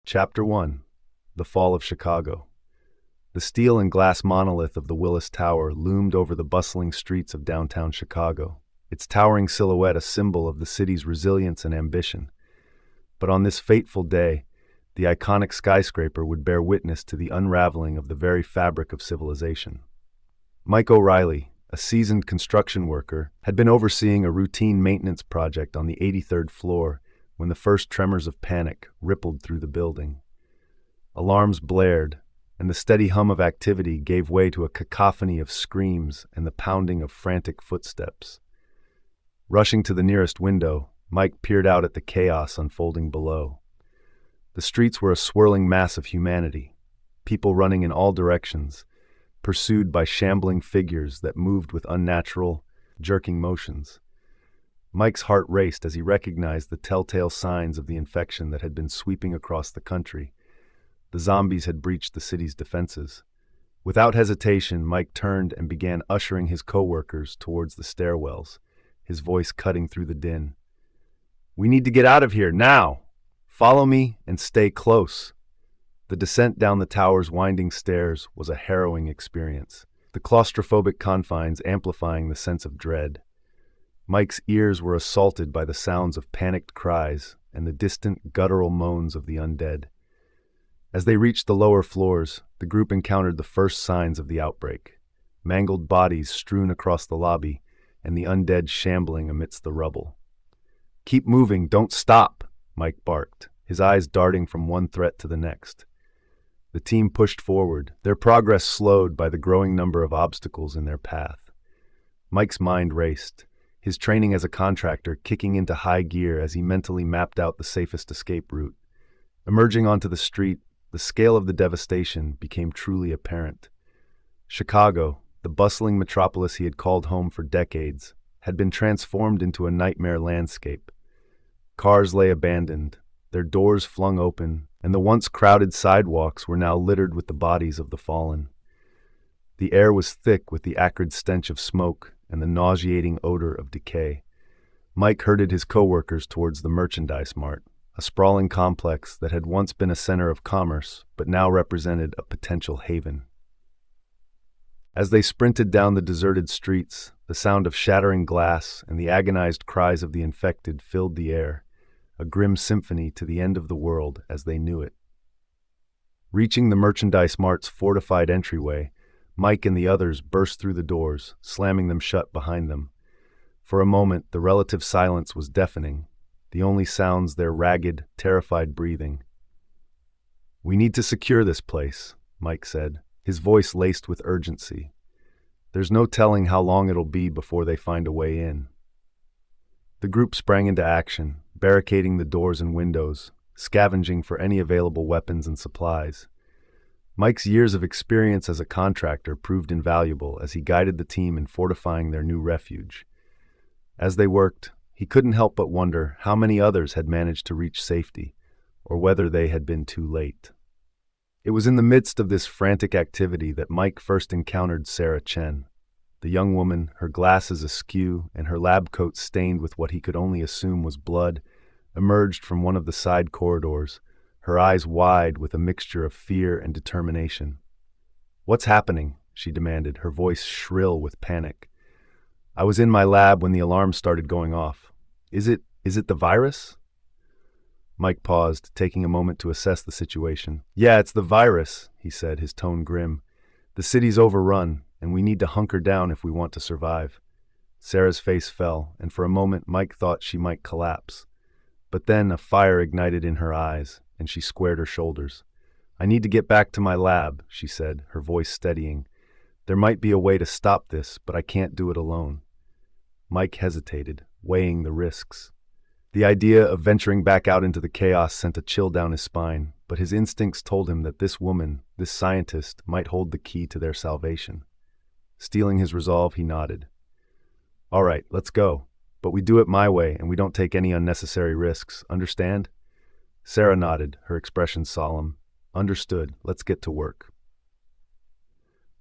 Chapter 1. The Fall of Chicago. The steel and glass monolith of the Willis Tower loomed over the bustling streets of downtown Chicago, its towering silhouette a symbol of the city's resilience and ambition. But on this fateful day, the iconic skyscraper would bear witness to the unraveling of the very fabric of civilization. Mike O'Reilly, a seasoned construction worker, had been overseeing a routine maintenance project on the 83rd floor when the first tremors of panic rippled through the building. Alarms blared, and the steady hum of activity gave way to a cacophony of screams and the pounding of frantic footsteps. Rushing to the nearest window, Mike peered out at the chaos unfolding below. The streets were a swirling mass of humanity, people running in all directions, pursued by shambling figures that moved with unnatural, jerking motions. Mike's heart raced as he recognized the telltale signs of the infection that had been sweeping across the country. The zombies had breached the city's defenses. Without hesitation, Mike turned and began ushering his co-workers towards the stairwells, his voice cutting through the din. "We need to get out of here, now! Follow me and stay close." The descent down the tower's winding stairs was a harrowing experience, the claustrophobic confines amplifying the sense of dread. Mike's ears were assaulted by the sounds of panicked cries and the distant guttural moans of the undead. As they reached the lower floors, the group encountered the first signs of the outbreak: mangled bodies strewn across the lobby and the undead shambling amidst the rubble. "Keep moving, don't stop," Mike barked, his eyes darting from one threat to the next. The team pushed forward, their progress slowed by the growing number of obstacles in their path. Mike's mind raced, his training as a contractor kicking into high gear as he mentally mapped out the safest escape route. Emerging onto the street, the scale of the devastation became truly apparent. Chicago, the bustling metropolis he had called home for decades, had been transformed into a nightmare landscape. Cars lay abandoned, their doors flung open, and the once crowded sidewalks were now littered with the bodies of the fallen. The air was thick with the acrid stench of smoke and the nauseating odor of decay. Mike herded his co-workers towards the merchandise mart, a sprawling complex that had once been a center of commerce but now represented a potential haven. As they sprinted down the deserted streets, the sound of shattering glass and the agonized cries of the infected filled the air, a grim symphony to the end of the world as they knew it. Reaching the merchandise mart's fortified entryway, Mike and the others burst through the doors, slamming them shut behind them. For a moment, the relative silence was deafening, the only sounds their ragged, terrified breathing. "We need to secure this place," Mike said, his voice laced with urgency. "There's no telling how long it'll be before they find a way in." The group sprang into action, barricading the doors and windows, scavenging for any available weapons and supplies. Mike's years of experience as a contractor proved invaluable as he guided the team in fortifying their new refuge. As they worked, he couldn't help but wonder how many others had managed to reach safety, or whether they had been too late. It was in the midst of this frantic activity that Mike first encountered Sarah Chen. The young woman, her glasses askew and her lab coat stained with what he could only assume was blood, emerged from one of the side corridors, her eyes wide with a mixture of fear and determination. "What's happening?" she demanded, her voice shrill with panic. "I was in my lab when the alarm started going off. Is it the virus?" Mike paused, taking a moment to assess the situation. "Yeah, it's the virus," he said, his tone grim. "The city's overrun, and we need to hunker down if we want to survive." Sarah's face fell, and for a moment Mike thought she might collapse. But then a fire ignited in her eyes, and she squared her shoulders. "I need to get back to my lab," she said, her voice steadying. "There might be a way to stop this, but I can't do it alone." Mike hesitated, weighing the risks. The idea of venturing back out into the chaos sent a chill down his spine, but his instincts told him that this woman, this scientist, might hold the key to their salvation. Steeling his resolve, he nodded. "All right, let's go. But we do it my way, and we don't take any unnecessary risks. Understand?" Sarah nodded, her expression solemn. "Understood. Let's get to work."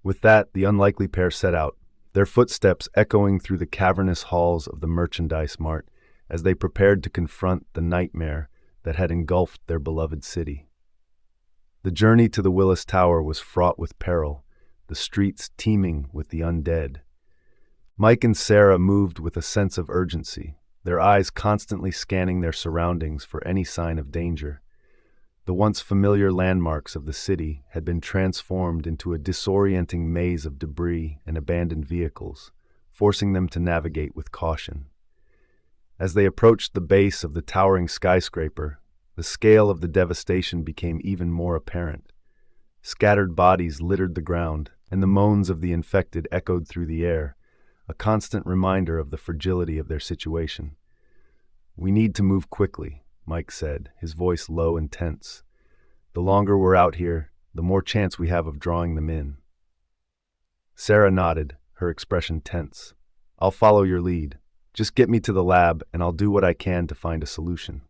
With that, the unlikely pair set out, their footsteps echoing through the cavernous halls of the merchandise mart as they prepared to confront the nightmare that had engulfed their beloved city. The journey to the Willis Tower was fraught with peril, the streets teeming with the undead. Mike and Sarah moved with a sense of urgency, their eyes constantly scanning their surroundings for any sign of danger. The once familiar landmarks of the city had been transformed into a disorienting maze of debris and abandoned vehicles, forcing them to navigate with caution. As they approached the base of the towering skyscraper, the scale of the devastation became even more apparent. Scattered bodies littered the ground, and the moans of the infected echoed through the air, a constant reminder of the fragility of their situation. "We need to move quickly," Mike said, his voice low and tense. "The longer we're out here, the more chance we have of drawing them in." Sarah nodded, her expression tense. "I'll follow your lead. Just get me to the lab, and I'll do what I can to find a solution."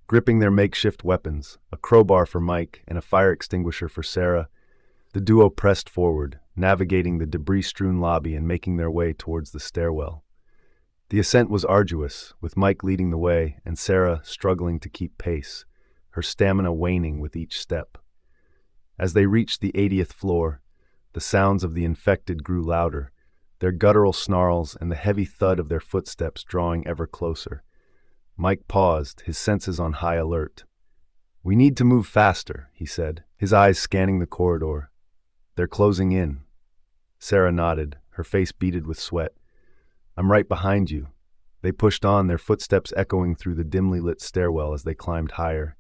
Gripping their makeshift weapons, a crowbar for Mike and a fire extinguisher for Sarah, the duo pressed forward, navigating the debris-strewn lobby and making their way towards the stairwell. The ascent was arduous, with Mike leading the way and Sarah struggling to keep pace, her stamina waning with each step. As they reached the 80th floor, the sounds of the infected grew louder, their guttural snarls and the heavy thud of their footsteps drawing ever closer. Mike paused, his senses on high alert. "We need to move faster," he said, his eyes scanning the corridor. "They're closing in." Sarah nodded, her face beaded with sweat. "I'm right behind you." They pushed on, their footsteps echoing through the dimly lit stairwell as they climbed higher.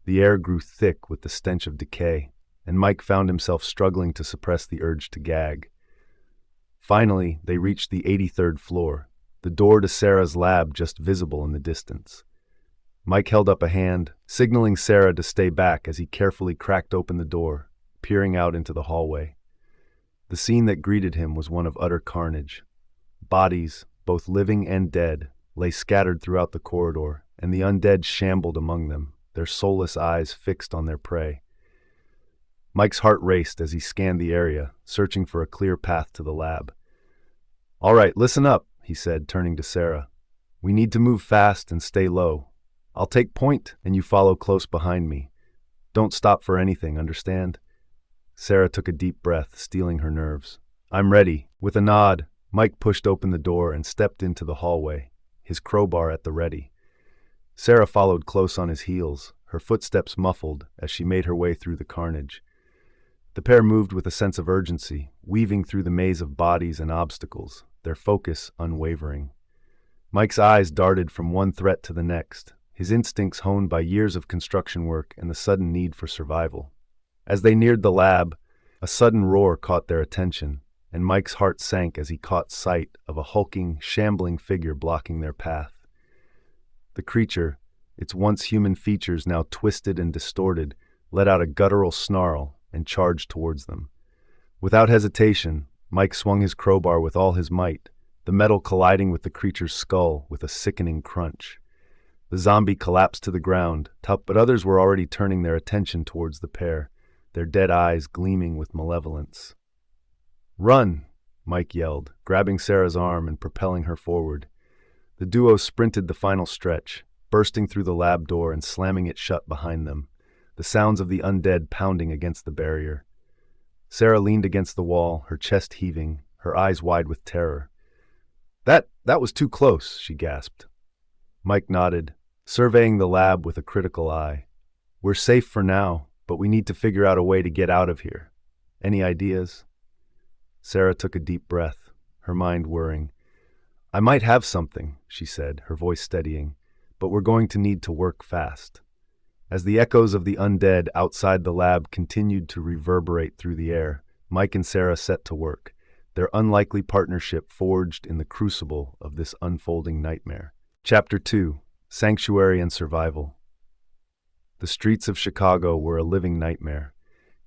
The air grew thick with the stench of decay, and Mike found himself struggling to suppress the urge to gag. Finally, they reached the 83rd floor, the door to Sarah's lab just visible in the distance. Mike held up a hand, signaling Sarah to stay back as he carefully cracked open the door, peering out into the hallway. The scene that greeted him was one of utter carnage. Bodies, both living and dead, lay scattered throughout the corridor, and the undead shambled among them, their soulless eyes fixed on their prey. Mike's heart raced as he scanned the area, searching for a clear path to the lab. "All right, listen up," he said, turning to Sarah. "We need to move fast and stay low. I'll take point, and you follow close behind me. Don't stop for anything, understand?" Sarah took a deep breath, steeling her nerves. "I'm ready." With a nod, Mike pushed open the door and stepped into the hallway, his crowbar at the ready. Sarah followed close on his heels, her footsteps muffled as she made her way through the carnage. The pair moved with a sense of urgency, weaving through the maze of bodies and obstacles, their focus unwavering. Mike's eyes darted from one threat to the next, his instincts honed by years of construction work and the sudden need for survival. As they neared the lab, a sudden roar caught their attention, and Mike's heart sank as he caught sight of a hulking, shambling figure blocking their path. The creature, its once human features now twisted and distorted, let out a guttural snarl and charged towards them. Without hesitation, Mike swung his crowbar with all his might, the metal colliding with the creature's skull with a sickening crunch. The zombie collapsed to the ground, but others were already turning their attention towards the pair, their dead eyes gleaming with malevolence. "Run!" Mike yelled, grabbing Sarah's arm and propelling her forward. The duo sprinted the final stretch, bursting through the lab door and slamming it shut behind them, the sounds of the undead pounding against the barrier. Sarah leaned against the wall, her chest heaving, her eyes wide with terror. That was too close," she gasped. Mike nodded, surveying the lab with a critical eye. "We're safe for now, but we need to figure out a way to get out of here. Any ideas?" Sarah took a deep breath, her mind whirring. "I might have something," she said, her voice steadying, "but we're going to need to work fast." As the echoes of the undead outside the lab continued to reverberate through the air, Mike and Sarah set to work, their unlikely partnership forged in the crucible of this unfolding nightmare. Chapter 2: Sanctuary and Survival. The streets of Chicago were a living nightmare.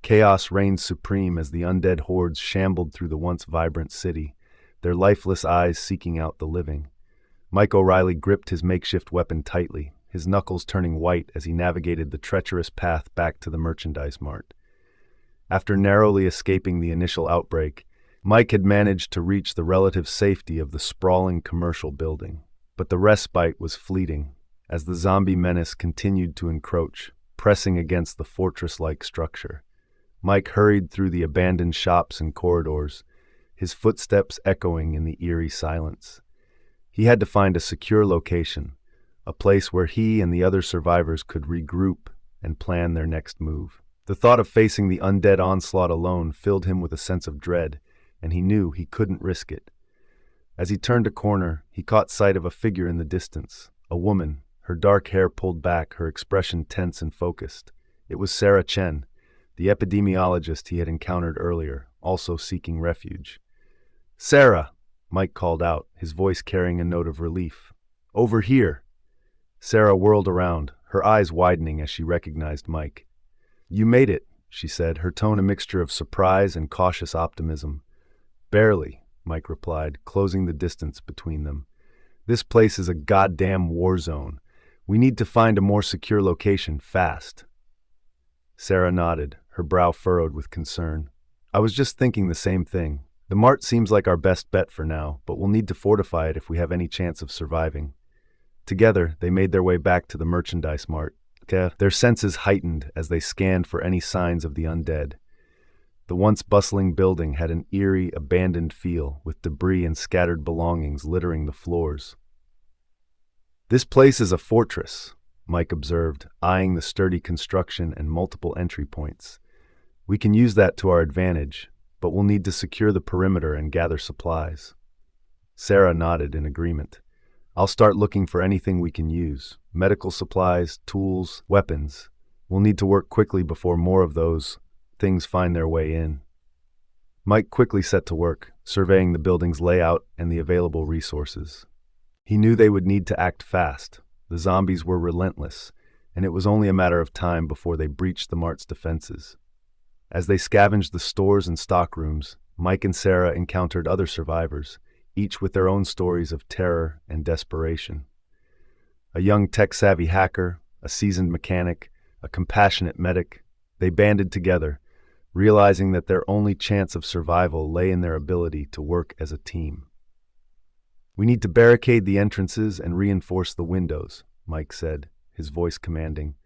Chaos reigned supreme as the undead hordes shambled through the once vibrant city, their lifeless eyes seeking out the living. Mike O'Reilly gripped his makeshift weapon tightly, his knuckles turning white as he navigated the treacherous path back to the merchandise mart. After narrowly escaping the initial outbreak, Mike had managed to reach the relative safety of the sprawling commercial building. But the respite was fleeting, as the zombie menace continued to encroach, pressing against the fortress-like structure. Mike hurried through the abandoned shops and corridors, his footsteps echoing in the eerie silence. He had to find a secure location, a place where he and the other survivors could regroup and plan their next move. The thought of facing the undead onslaught alone filled him with a sense of dread, and he knew he couldn't risk it. As he turned a corner, he caught sight of a figure in the distance, a woman, her dark hair pulled back, her expression tense and focused. It was Sarah Chen, the epidemiologist he had encountered earlier, also seeking refuge. "Sarah!" Mike called out, his voice carrying a note of relief. "Over here!" Sarah whirled around, her eyes widening as she recognized Mike. "You made it," she said, her tone a mixture of surprise and cautious optimism. "Barely," Mike replied, closing the distance between them. "This place is a goddamn war zone. We need to find a more secure location, fast." Sarah nodded, her brow furrowed with concern. "I was just thinking the same thing. The mart seems like our best bet for now, but we'll need to fortify it if we have any chance of surviving." Together, they made their way back to the merchandise mart, their senses heightened as they scanned for any signs of the undead. The once bustling building had an eerie, abandoned feel, with debris and scattered belongings littering the floors. "This place is a fortress," Mike observed, eyeing the sturdy construction and multiple entry points. "We can use that to our advantage, but we'll need to secure the perimeter and gather supplies." Sarah nodded in agreement. "I'll start looking for anything we can use. Medical supplies, tools, weapons. We'll need to work quickly before more of those things find their way in." Mike quickly set to work, surveying the building's layout and the available resources. He knew they would need to act fast. The zombies were relentless, and it was only a matter of time before they breached the mart's defenses. As they scavenged the stores and stockrooms, Mike and Sarah encountered other survivors, each with their own stories of terror and desperation. A young tech-savvy hacker, a seasoned mechanic, a compassionate medic, they banded together, realizing that their only chance of survival lay in their ability to work as a team. "We need to barricade the entrances and reinforce the windows," Mike said, his voice commanding.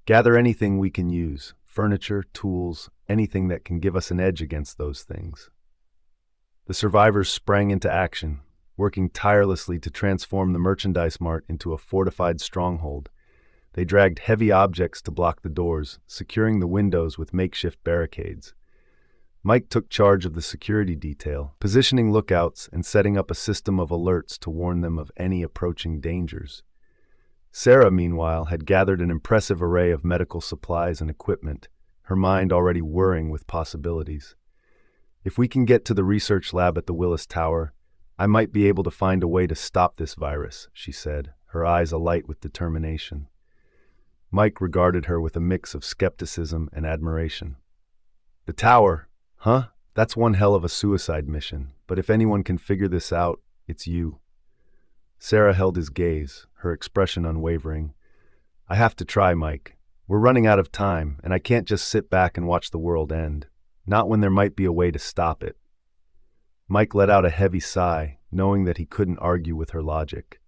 "Gather anything we can use, furniture, tools, anything that can give us an edge against those things." The survivors sprang into action, working tirelessly to transform the merchandise mart into a fortified stronghold. They dragged heavy objects to block the doors, securing the windows with makeshift barricades. Mike took charge of the security detail, positioning lookouts and setting up a system of alerts to warn them of any approaching dangers. Sarah, meanwhile, had gathered an impressive array of medical supplies and equipment, her mind already whirring with possibilities. "If we can get to the research lab at the Willis Tower, I might be able to find a way to stop this virus," she said, her eyes alight with determination. Mike regarded her with a mix of skepticism and admiration. "The tower? Huh? That's one hell of a suicide mission, but if anyone can figure this out, it's you." Sarah held his gaze, her expression unwavering. "I have to try, Mike. We're running out of time, and I can't just sit back and watch the world end. Not when there might be a way to stop it." Mike let out a heavy sigh, knowing that he couldn't argue with her logic.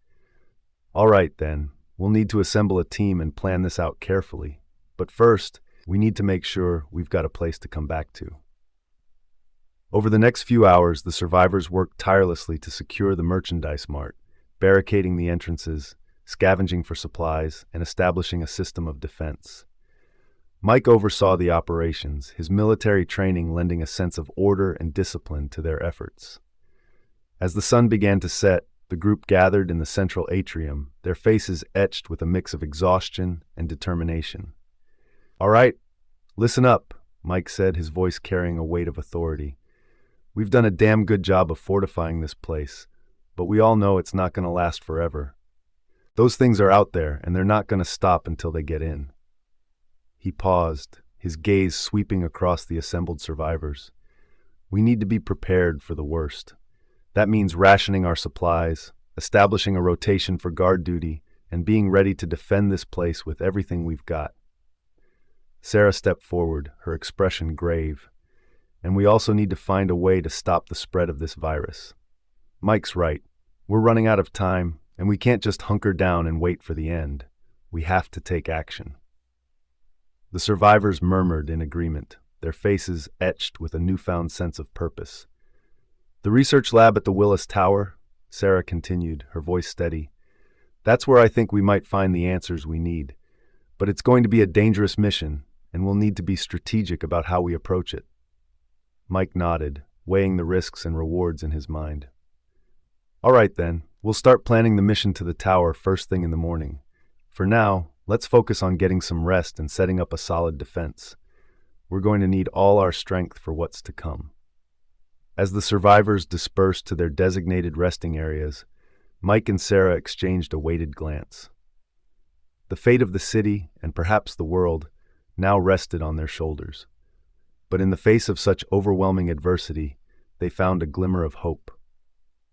"All right, then. We'll need to assemble a team and plan this out carefully. But first, we need to make sure we've got a place to come back to." Over the next few hours, the survivors worked tirelessly to secure the merchandise mart, barricading the entrances, scavenging for supplies, and establishing a system of defense. Mike oversaw the operations, his military training lending a sense of order and discipline to their efforts. As the sun began to set, the group gathered in the central atrium, their faces etched with a mix of exhaustion and determination. "All right, listen up," Mike said, his voice carrying a weight of authority. "We've done a damn good job of fortifying this place, but we all know it's not going to last forever. Those things are out there, and they're not going to stop until they get in." He paused, his gaze sweeping across the assembled survivors. "We need to be prepared for the worst. That means rationing our supplies, establishing a rotation for guard duty, and being ready to defend this place with everything we've got." Sarah stepped forward, her expression grave. "And we also need to find a way to stop the spread of this virus. Mike's right. We're running out of time, and we can't just hunker down and wait for the end. We have to take action." The survivors murmured in agreement, their faces etched with a newfound sense of purpose. The research lab at the Willis Tower, Sarah continued, her voice steady. That's where I think we might find the answers we need. But it's going to be a dangerous mission, and we'll need to be strategic about how we approach it. Mike nodded, weighing the risks and rewards in his mind. All right then, we'll start planning the mission to the tower first thing in the morning. For now, let's focus on getting some rest and setting up a solid defense. We're going to need all our strength for what's to come. As the survivors dispersed to their designated resting areas, Mike and Sarah exchanged a weighted glance. The fate of the city, and perhaps the world, now rested on their shoulders. But in the face of such overwhelming adversity, they found a glimmer of hope.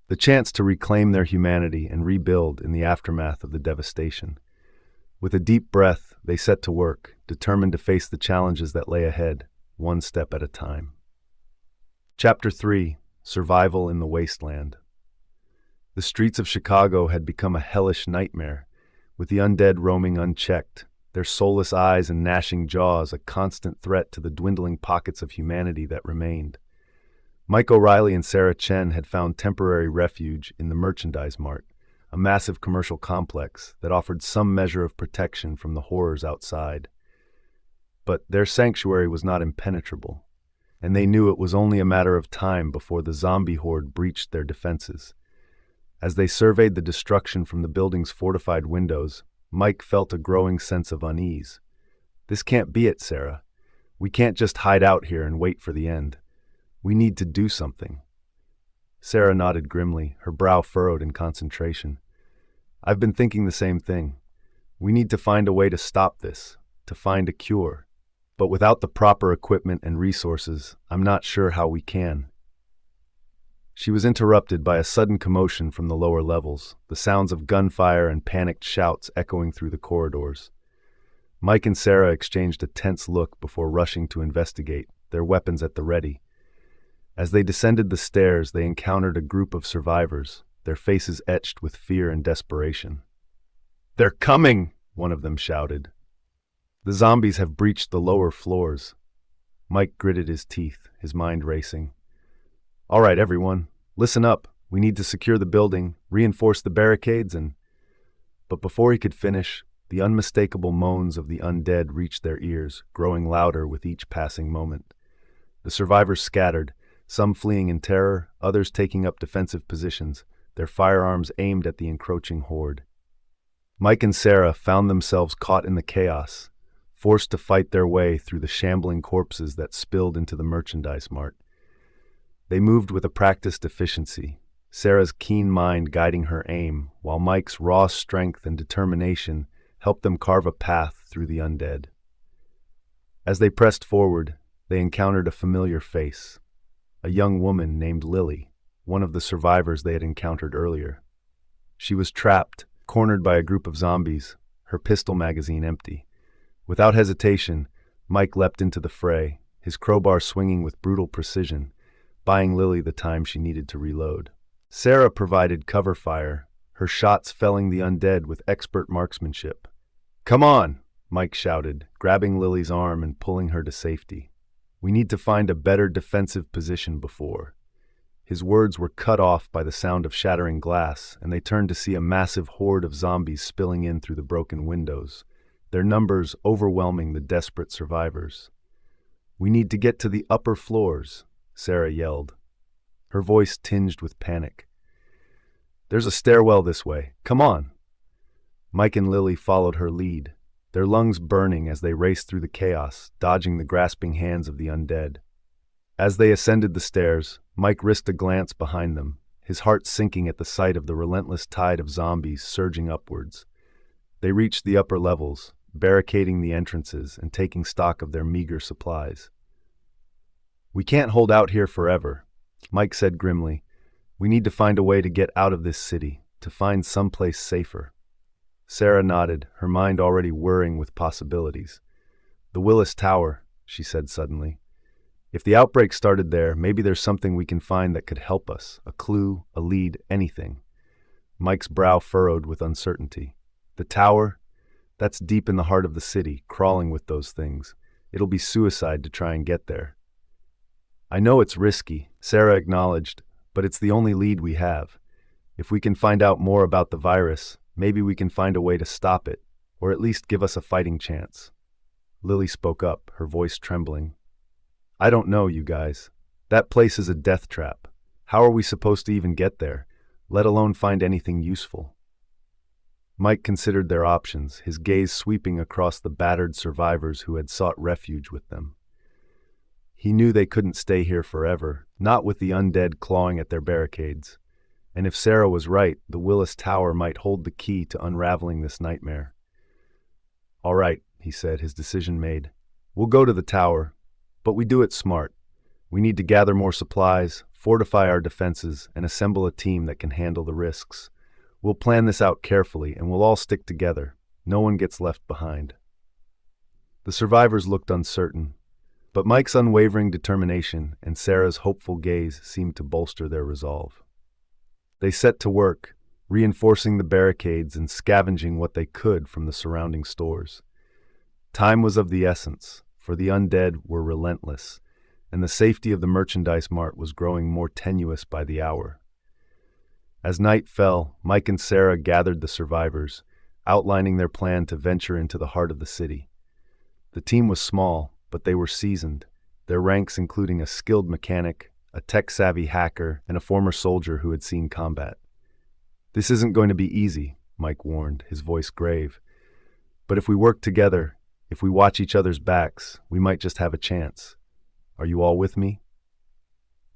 The chance to reclaim their humanity and rebuild in the aftermath of the devastation. With a deep breath, they set to work, determined to face the challenges that lay ahead, one step at a time. Chapter 3: Survival in the Wasteland. The streets of Chicago had become a hellish nightmare, with the undead roaming unchecked, their soulless eyes and gnashing jaws a constant threat to the dwindling pockets of humanity that remained. Mike O'Reilly and Sarah Chen had found temporary refuge in the Merchandise Mart, a massive commercial complex that offered some measure of protection from the horrors outside. But their sanctuary was not impenetrable, and they knew it was only a matter of time before the zombie horde breached their defenses. As they surveyed the destruction from the building's fortified windows, Mike felt a growing sense of unease. This can't be it, Sarah. We can't just hide out here and wait for the end. We need to do something. Sarah nodded grimly, her brow furrowed in concentration. I've been thinking the same thing. We need to find a way to stop this, to find a cure. But without the proper equipment and resources, I'm not sure how we can. She was interrupted by a sudden commotion from the lower levels, the sounds of gunfire and panicked shouts echoing through the corridors. Mike and Sarah exchanged a tense look before rushing to investigate, their weapons at the ready. As they descended the stairs, they encountered a group of survivors, their faces etched with fear and desperation. "They're coming!" one of them shouted. "The zombies have breached the lower floors." Mike gritted his teeth, his mind racing. "All right, everyone, listen up. We need to secure the building, reinforce the barricades, and—" But before he could finish, the unmistakable moans of the undead reached their ears, growing louder with each passing moment. The survivors scattered, some fleeing in terror, others taking up defensive positions, their firearms aimed at the encroaching horde. Mike and Sarah found themselves caught in the chaos, forced to fight their way through the shambling corpses that spilled into the Merchandise Mart. They moved with a practiced efficiency, Sarah's keen mind guiding her aim, while Mike's raw strength and determination helped them carve a path through the undead. As they pressed forward, they encountered a familiar face, a young woman named Lily, one of the survivors they had encountered earlier. She was trapped, cornered by a group of zombies, her pistol magazine empty. Without hesitation, Mike leapt into the fray, his crowbar swinging with brutal precision, buying Lily the time she needed to reload. Sarah provided cover fire, her shots felling the undead with expert marksmanship. "Come on!" Mike shouted, grabbing Lily's arm and pulling her to safety. "We need to find a better defensive position before." His words were cut off by the sound of shattering glass, and they turned to see a massive horde of zombies spilling in through the broken windows, their numbers overwhelming the desperate survivors. "We need to get to the upper floors," Sarah yelled, her voice tinged with panic. "There's a stairwell this way. Come on!" Mike and Lily followed her lead, their lungs burning as they raced through the chaos, dodging the grasping hands of the undead. As they ascended the stairs, Mike risked a glance behind them, his heart sinking at the sight of the relentless tide of zombies surging upwards. They reached the upper levels, barricading the entrances and taking stock of their meager supplies. "We can't hold out here forever," Mike said grimly. "We need to find a way to get out of this city, to find someplace safer." Sarah nodded, her mind already whirring with possibilities. "The Willis Tower," she said suddenly. "If the outbreak started there, maybe there's something we can find that could help us, a clue, a lead, anything." Mike's brow furrowed with uncertainty. "The tower? That's deep in the heart of the city, crawling with those things. It'll be suicide to try and get there. I know it's risky, Sarah acknowledged, but it's the only lead we have. If we can find out more about the virus, maybe we can find a way to stop it, or at least give us a fighting chance. Lily spoke up, her voice trembling. I don't know, you guys. That place is a death trap. How are we supposed to even get there, let alone find anything useful? Mike considered their options, his gaze sweeping across the battered survivors who had sought refuge with them. He knew they couldn't stay here forever, not with the undead clawing at their barricades. And if Sarah was right, the Willis Tower might hold the key to unraveling this nightmare. All right, he said, his decision made. We'll go to the tower, but we do it smart. We need to gather more supplies, fortify our defenses, and assemble a team that can handle the risks. We'll plan this out carefully, and we'll all stick together. No one gets left behind. The survivors looked uncertain, but Mike's unwavering determination and Sarah's hopeful gaze seemed to bolster their resolve. They set to work, reinforcing the barricades and scavenging what they could from the surrounding stores. Time was of the essence, for the undead were relentless, and the safety of the merchandise mart was growing more tenuous by the hour. As night fell, Mike and Sarah gathered the survivors, outlining their plan to venture into the heart of the city. The team was small, but they were seasoned, their ranks including a skilled mechanic, a tech-savvy hacker, and a former soldier who had seen combat. This isn't going to be easy, Mike warned, his voice grave. But if we work together, if we watch each other's backs, we might just have a chance. Are you all with me?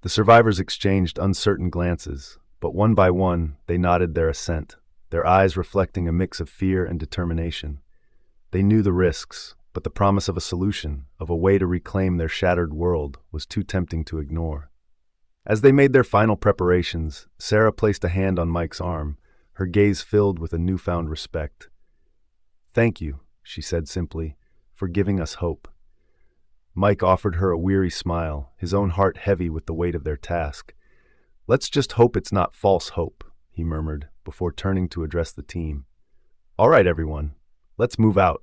The survivors exchanged uncertain glances, but one by one they nodded their assent, their eyes reflecting a mix of fear and determination. They knew the risks, but the promise of a solution, of a way to reclaim their shattered world, was too tempting to ignore. As they made their final preparations, Sarah placed a hand on Mike's arm, her gaze filled with a newfound respect. "Thank you," she said simply, "for giving us hope." Mike offered her a weary smile, his own heart heavy with the weight of their task. "Let's just hope it's not false hope," he murmured, before turning to address the team. "All right, everyone, let's move out."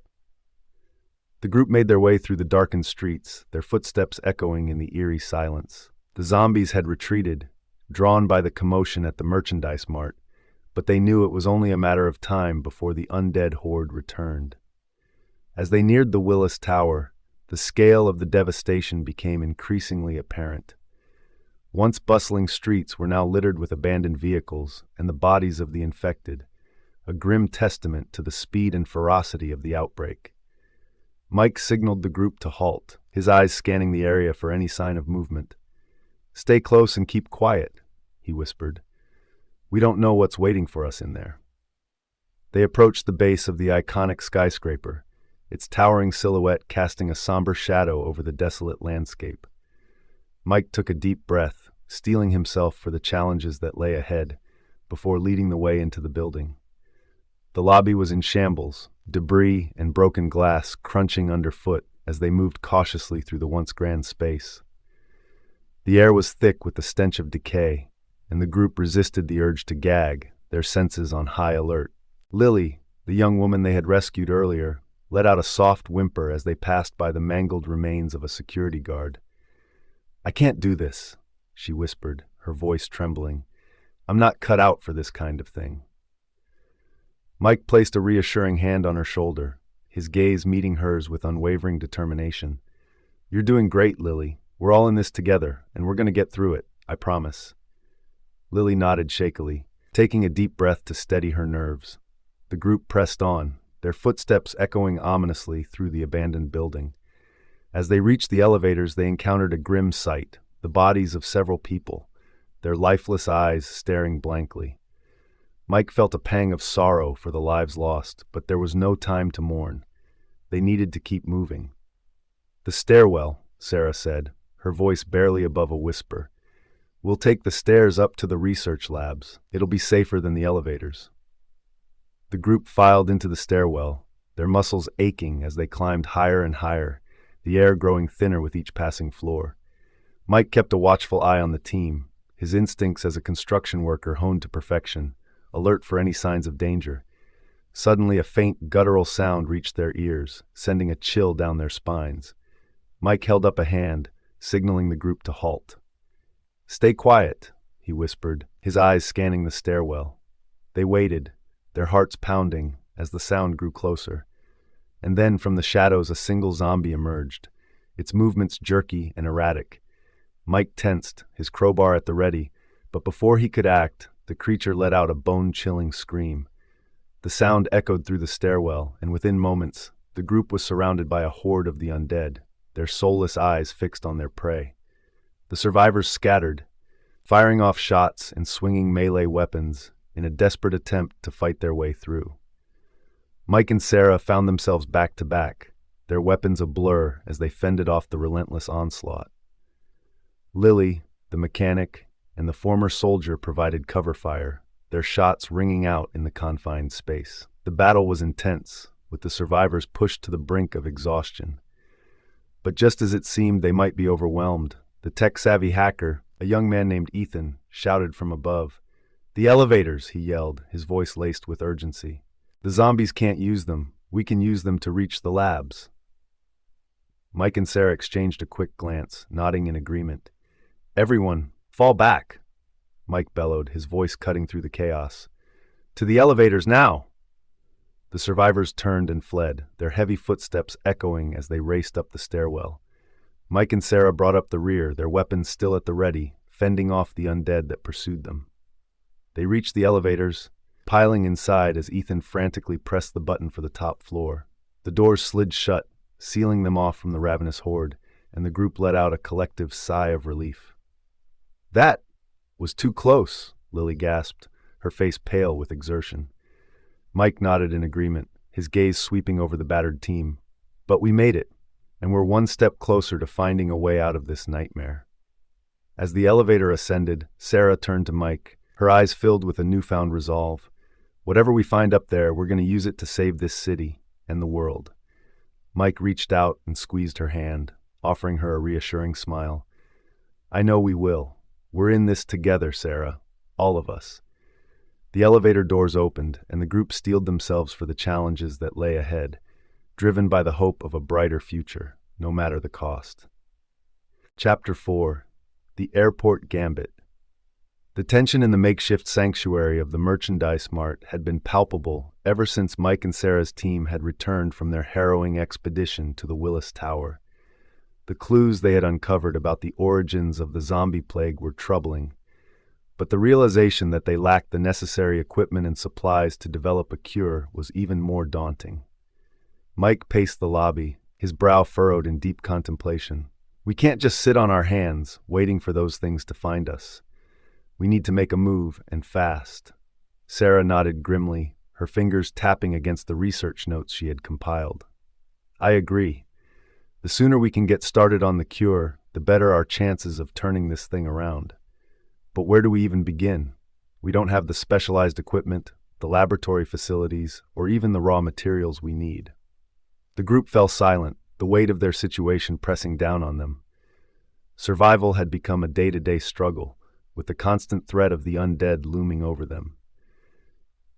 The group made their way through the darkened streets, their footsteps echoing in the eerie silence. The zombies had retreated, drawn by the commotion at the merchandise mart, but they knew it was only a matter of time before the undead horde returned. As they neared the Willis Tower, the scale of the devastation became increasingly apparent. Once bustling streets were now littered with abandoned vehicles and the bodies of the infected, a grim testament to the speed and ferocity of the outbreak. Mike signaled the group to halt, his eyes scanning the area for any sign of movement. "Stay close and keep quiet," he whispered. "We don't know what's waiting for us in there." They approached the base of the iconic skyscraper, its towering silhouette casting a somber shadow over the desolate landscape. Mike took a deep breath, steeling himself for the challenges that lay ahead, before leading the way into the building. The lobby was in shambles, debris and broken glass crunching underfoot as they moved cautiously through the once grand space. The air was thick with the stench of decay, and the group resisted the urge to gag, their senses on high alert. Lily, the young woman they had rescued earlier, let out a soft whimper as they passed by the mangled remains of a security guard. "I can't do this," she whispered, her voice trembling. "I'm not cut out for this kind of thing." Mike placed a reassuring hand on her shoulder, his gaze meeting hers with unwavering determination. "You're doing great, Lily. We're all in this together, and we're going to get through it, I promise." Lily nodded shakily, taking a deep breath to steady her nerves. The group pressed on, their footsteps echoing ominously through the abandoned building. As they reached the elevators, they encountered a grim sight, the bodies of several people, their lifeless eyes staring blankly. Mike felt a pang of sorrow for the lives lost, but there was no time to mourn. They needed to keep moving. "The stairwell," Sarah said, her voice barely above a whisper. "We'll take the stairs up to the research labs. It'll be safer than the elevators." The group filed into the stairwell, their muscles aching as they climbed higher and higher, the air growing thinner with each passing floor. Mike kept a watchful eye on the team, his instincts as a construction worker honed to perfection, alert for any signs of danger. Suddenly, a faint guttural sound reached their ears, sending a chill down their spines. Mike held up a hand, signaling the group to halt. "Stay quiet," he whispered, his eyes scanning the stairwell. They waited, their hearts pounding, as the sound grew closer. And then, from the shadows, a single zombie emerged, its movements jerky and erratic. Mike tensed, his crowbar at the ready, but before he could act, the creature let out a bone-chilling scream. The sound echoed through the stairwell, and within moments, the group was surrounded by a horde of the undead, their soulless eyes fixed on their prey. The survivors scattered, firing off shots and swinging melee weapons in a desperate attempt to fight their way through. Mike and Sarah found themselves back to back, their weapons a blur as they fended off the relentless onslaught. Lily, the mechanic, and the former soldier provided cover fire, their shots ringing out in the confined space. The battle was intense, with the survivors pushed to the brink of exhaustion. But just as it seemed they might be overwhelmed, the tech-savvy hacker, a young man named Ethan, shouted from above. "The elevators," he yelled, his voice laced with urgency. "The zombies can't use them. We can use them to reach the labs." Mike and Sarah exchanged a quick glance, nodding in agreement. "Everyone, fall back," Mike bellowed, his voice cutting through the chaos. "To the elevators now!" The survivors turned and fled, their heavy footsteps echoing as they raced up the stairwell. Mike and Sarah brought up the rear, their weapons still at the ready, fending off the undead that pursued them. They reached the elevators, piling inside as Ethan frantically pressed the button for the top floor. The doors slid shut, sealing them off from the ravenous horde, and the group let out a collective sigh of relief. "That was too close," Lily gasped, her face pale with exertion. Mike nodded in agreement, his gaze sweeping over the battered team. "But we made it, and we're one step closer to finding a way out of this nightmare." As the elevator ascended, Sarah turned to Mike, her eyes filled with a newfound resolve. "Whatever we find up there, we're going to use it to save this city and the world." Mike reached out and squeezed her hand, offering her a reassuring smile. "I know we will. We're in this together, Sarah. All of us." The elevator doors opened, and the group steeled themselves for the challenges that lay ahead, driven by the hope of a brighter future, no matter the cost. Chapter 4. The Airport Gambit. The tension in the makeshift sanctuary of the merchandise mart had been palpable ever since Mike and Sarah's team had returned from their harrowing expedition to the Willis Tower. The clues they had uncovered about the origins of the zombie plague were troubling, but the realization that they lacked the necessary equipment and supplies to develop a cure was even more daunting. Mike paced the lobby, his brow furrowed in deep contemplation. "We can't just sit on our hands, waiting for those things to find us. We need to make a move, and fast." Sarah nodded grimly, her fingers tapping against the research notes she had compiled. "I agree. The sooner we can get started on the cure, the better our chances of turning this thing around. But where do we even begin? We don't have the specialized equipment, the laboratory facilities, or even the raw materials we need." The group fell silent, the weight of their situation pressing down on them. Survival had become a day-to-day struggle, with the constant threat of the undead looming over them.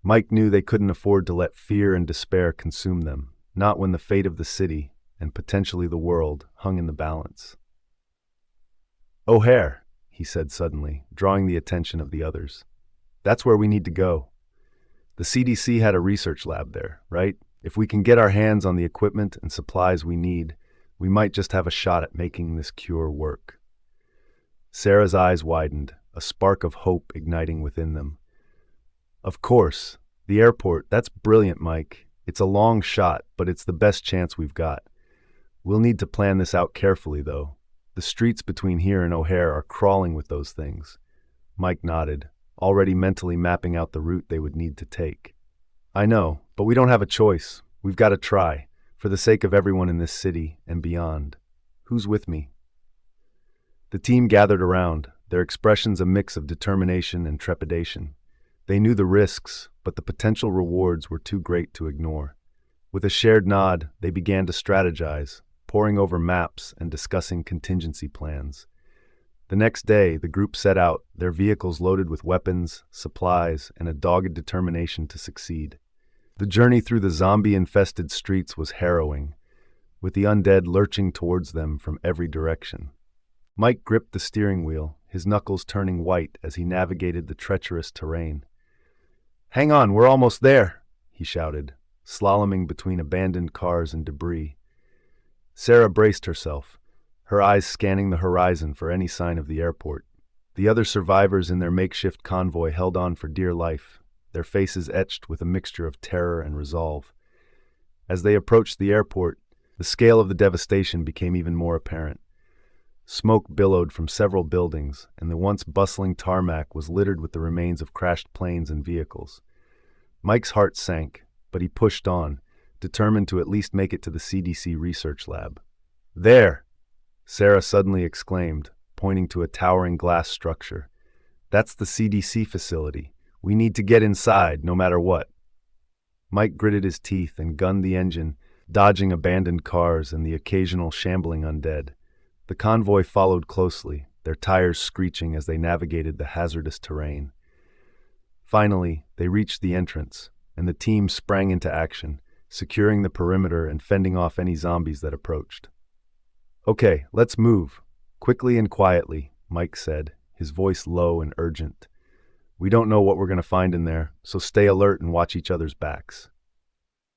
Mike knew they couldn't afford to let fear and despair consume them, not when the fate of the city, and potentially the world, hung in the balance. "O'Hare," he said suddenly, drawing the attention of the others. "That's where we need to go. The CDC had a research lab there, right? If we can get our hands on the equipment and supplies we need, we might just have a shot at making this cure work." Sarah's eyes widened, a spark of hope igniting within them. "Of course. The airport, that's brilliant, Mike. It's a long shot, but it's the best chance we've got. We'll need to plan this out carefully, though. The streets between here and O'Hare are crawling with those things." Mike nodded, already mentally mapping out the route they would need to take. "I know, but we don't have a choice. We've got to try, for the sake of everyone in this city and beyond. Who's with me?" The team gathered around, their expressions a mix of determination and trepidation. They knew the risks, but the potential rewards were too great to ignore. With a shared nod, they began to strategize, poring over maps and discussing contingency plans. The next day, the group set out, their vehicles loaded with weapons, supplies, and a dogged determination to succeed. The journey through the zombie-infested streets was harrowing, with the undead lurching towards them from every direction. Mike gripped the steering wheel, his knuckles turning white as he navigated the treacherous terrain. "Hang on, we're almost there," he shouted, slaloming between abandoned cars and debris. Sarah braced herself, her eyes scanning the horizon for any sign of the airport. The other survivors in their makeshift convoy held on for dear life, their faces etched with a mixture of terror and resolve. As they approached the airport, the scale of the devastation became even more apparent. Smoke billowed from several buildings, and the once bustling tarmac was littered with the remains of crashed planes and vehicles. Mike's heart sank, but he pushed on, determined to at least make it to the CDC research lab. "There!" Sarah suddenly exclaimed, pointing to a towering glass structure. "That's the CDC facility. We need to get inside, no matter what." Mike gritted his teeth and gunned the engine, dodging abandoned cars and the occasional shambling undead. The convoy followed closely, their tires screeching as they navigated the hazardous terrain. Finally, they reached the entrance, and the team sprang into action, securing the perimeter and fending off any zombies that approached. "Okay, let's move." Quickly and quietly, Mike said, his voice low and urgent. "We don't know what we're going to find in there, so stay alert and watch each other's backs."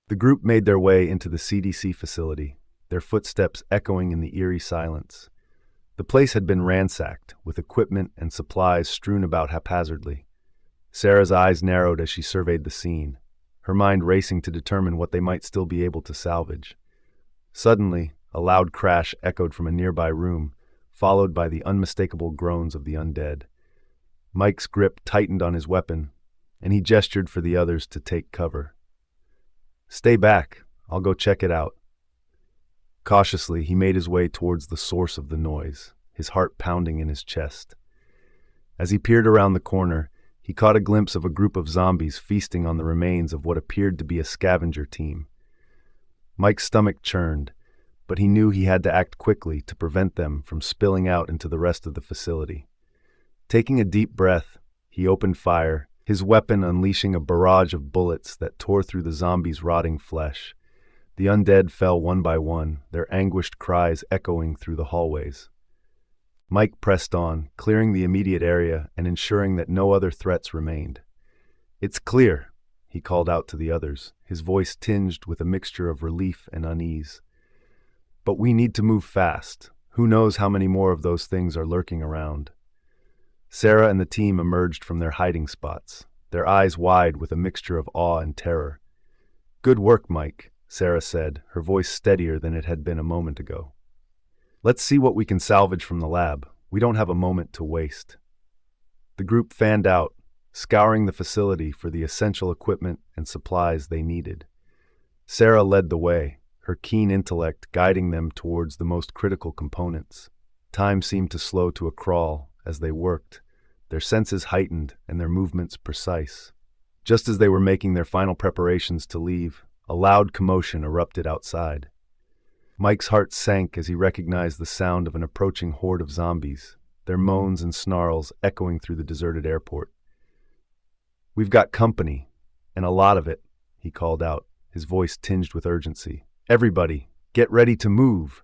The group made their way into the CDC facility, their footsteps echoing in the eerie silence. The place had been ransacked, with equipment and supplies strewn about haphazardly. Sarah's eyes narrowed as she surveyed the scene, her mind racing to determine what they might still be able to salvage. Suddenly, a loud crash echoed from a nearby room, followed by the unmistakable groans of the undead. Mike's grip tightened on his weapon, and he gestured for the others to take cover. "Stay back, I'll go check it out." Cautiously, he made his way towards the source of the noise, his heart pounding in his chest. As he peered around the corner, he caught a glimpse of a group of zombies feasting on the remains of what appeared to be a scavenger team. Mike's stomach churned, but he knew he had to act quickly to prevent them from spilling out into the rest of the facility. Taking a deep breath, he opened fire, his weapon unleashing a barrage of bullets that tore through the zombies' rotting flesh. The undead fell one by one, their anguished cries echoing through the hallways. Mike pressed on, clearing the immediate area and ensuring that no other threats remained. "It's clear," he called out to the others, his voice tinged with a mixture of relief and unease. "But we need to move fast. Who knows how many more of those things are lurking around." Sarah and the team emerged from their hiding spots, their eyes wide with a mixture of awe and terror. "Good work, Mike," Sarah said, her voice steadier than it had been a moment ago. "Let's see what we can salvage from the lab. We don't have a moment to waste." The group fanned out, scouring the facility for the essential equipment and supplies they needed. Sarah led the way, her keen intellect guiding them towards the most critical components. Time seemed to slow to a crawl as they worked, their senses heightened and their movements precise. Just as they were making their final preparations to leave, a loud commotion erupted outside. Mike's heart sank as he recognized the sound of an approaching horde of zombies, their moans and snarls echoing through the deserted airport. "We've got company, and a lot of it," he called out, his voice tinged with urgency. "Everybody, get ready to move."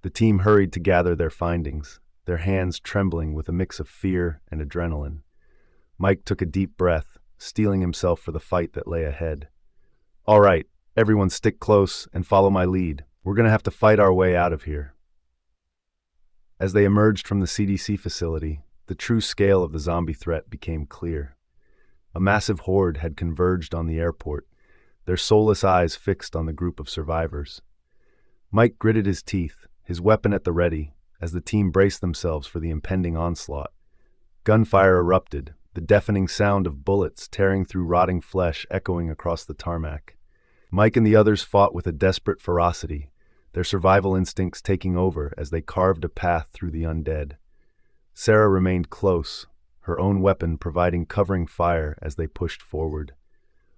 The team hurried to gather their findings, their hands trembling with a mix of fear and adrenaline. Mike took a deep breath, steeling himself for the fight that lay ahead. "All right, everyone stick close and follow my lead. We're going to have to fight our way out of here." As they emerged from the CDC facility, the true scale of the zombie threat became clear. A massive horde had converged on the airport, their soulless eyes fixed on the group of survivors. Mike gritted his teeth, his weapon at the ready, as the team braced themselves for the impending onslaught. Gunfire erupted, the deafening sound of bullets tearing through rotting flesh echoing across the tarmac. Mike and the others fought with a desperate ferocity, their survival instincts taking over as they carved a path through the undead. Sarah remained close, her own weapon providing covering fire as they pushed forward.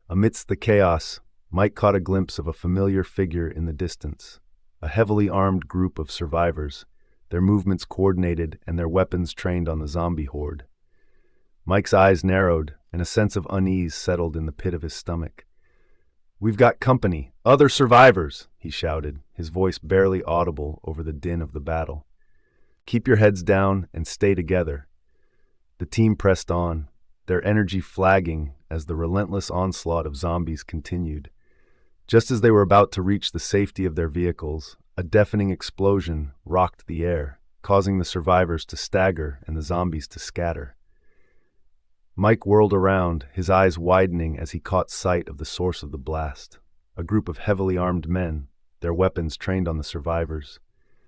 Amidst the chaos, Mike caught a glimpse of a familiar figure in the distance, a heavily armed group of survivors, their movements coordinated and their weapons trained on the zombie horde. Mike's eyes narrowed, and a sense of unease settled in the pit of his stomach. "We've got company. Other survivors," he shouted, his voice barely audible over the din of the battle. "Keep your heads down and stay together." The team pressed on, their energy flagging as the relentless onslaught of zombies continued. Just as they were about to reach the safety of their vehicles, a deafening explosion rocked the air, causing the survivors to stagger and the zombies to scatter. Mike whirled around, his eyes widening as he caught sight of the source of the blast. A group of heavily armed men, their weapons trained on the survivors.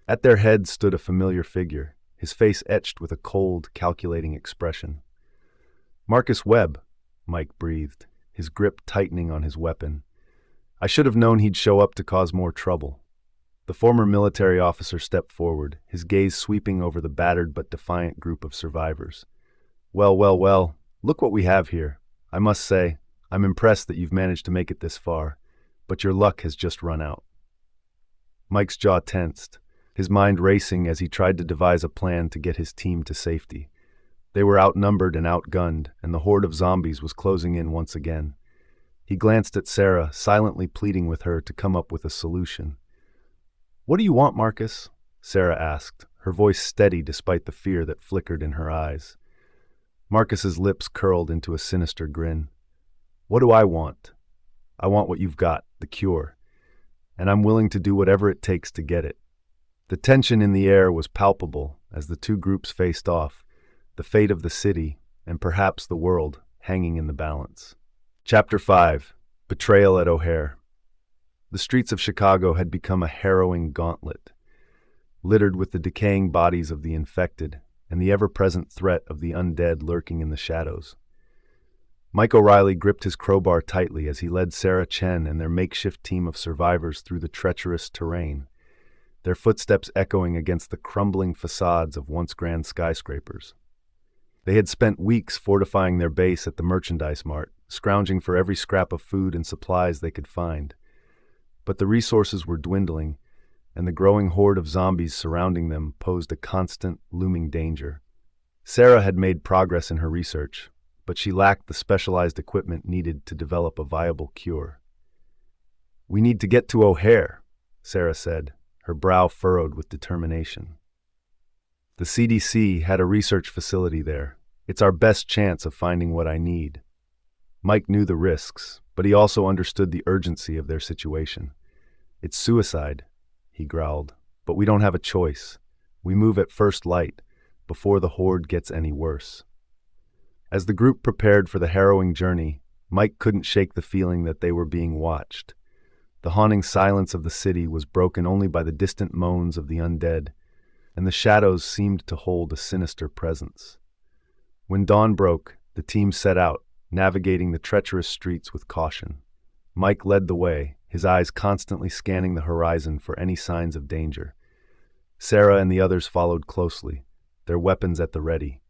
At their head stood a familiar figure, his face etched with a cold, calculating expression. "Marcus Webb," Mike breathed, his grip tightening on his weapon. "I should have known he'd show up to cause more trouble." The former military officer stepped forward, his gaze sweeping over the battered but defiant group of survivors. Well, look what we have here. I must say, I'm impressed that you've managed to make it this far, but your luck has just run out." Mike's jaw tensed, his mind racing as he tried to devise a plan to get his team to safety. They were outnumbered and outgunned, and the horde of zombies was closing in once again. He glanced at Sarah, silently pleading with her to come up with a solution. "What do you want, Marcus?" Sarah asked, her voice steady despite the fear that flickered in her eyes. Marcus's lips curled into a sinister grin. "What do I want? I want what you've got, the cure. And I'm willing to do whatever it takes to get it." The tension in the air was palpable as the two groups faced off, the fate of the city, and perhaps the world, hanging in the balance. Chapter 5. Betrayal at O'Hare. The streets of Chicago had become a harrowing gauntlet, littered with the decaying bodies of the infected and the ever-present threat of the undead lurking in the shadows. Mike O'Reilly gripped his crowbar tightly as he led Sarah Chen and their makeshift team of survivors through the treacherous terrain, their footsteps echoing against the crumbling facades of once grand skyscrapers. They had spent weeks fortifying their base at the merchandise mart, scrounging for every scrap of food and supplies they could find. But the resources were dwindling, and the growing horde of zombies surrounding them posed a constant, looming danger. Sarah had made progress in her research, but she lacked the specialized equipment needed to develop a viable cure. "We need to get to O'Hare," Sarah said, her brow furrowed with determination. "The CDC had a research facility there. It's our best chance of finding what I need." Mike knew the risks, but he also understood the urgency of their situation. "It's suicide," he growled, "but we don't have a choice. We move at first light, before the horde gets any worse." As the group prepared for the harrowing journey, Mike couldn't shake the feeling that they were being watched. The haunting silence of the city was broken only by the distant moans of the undead, and the shadows seemed to hold a sinister presence. When dawn broke, the team set out, navigating the treacherous streets with caution. Mike led the way, his eyes constantly scanning the horizon for any signs of danger. Sarah and the others followed closely, their weapons at the ready.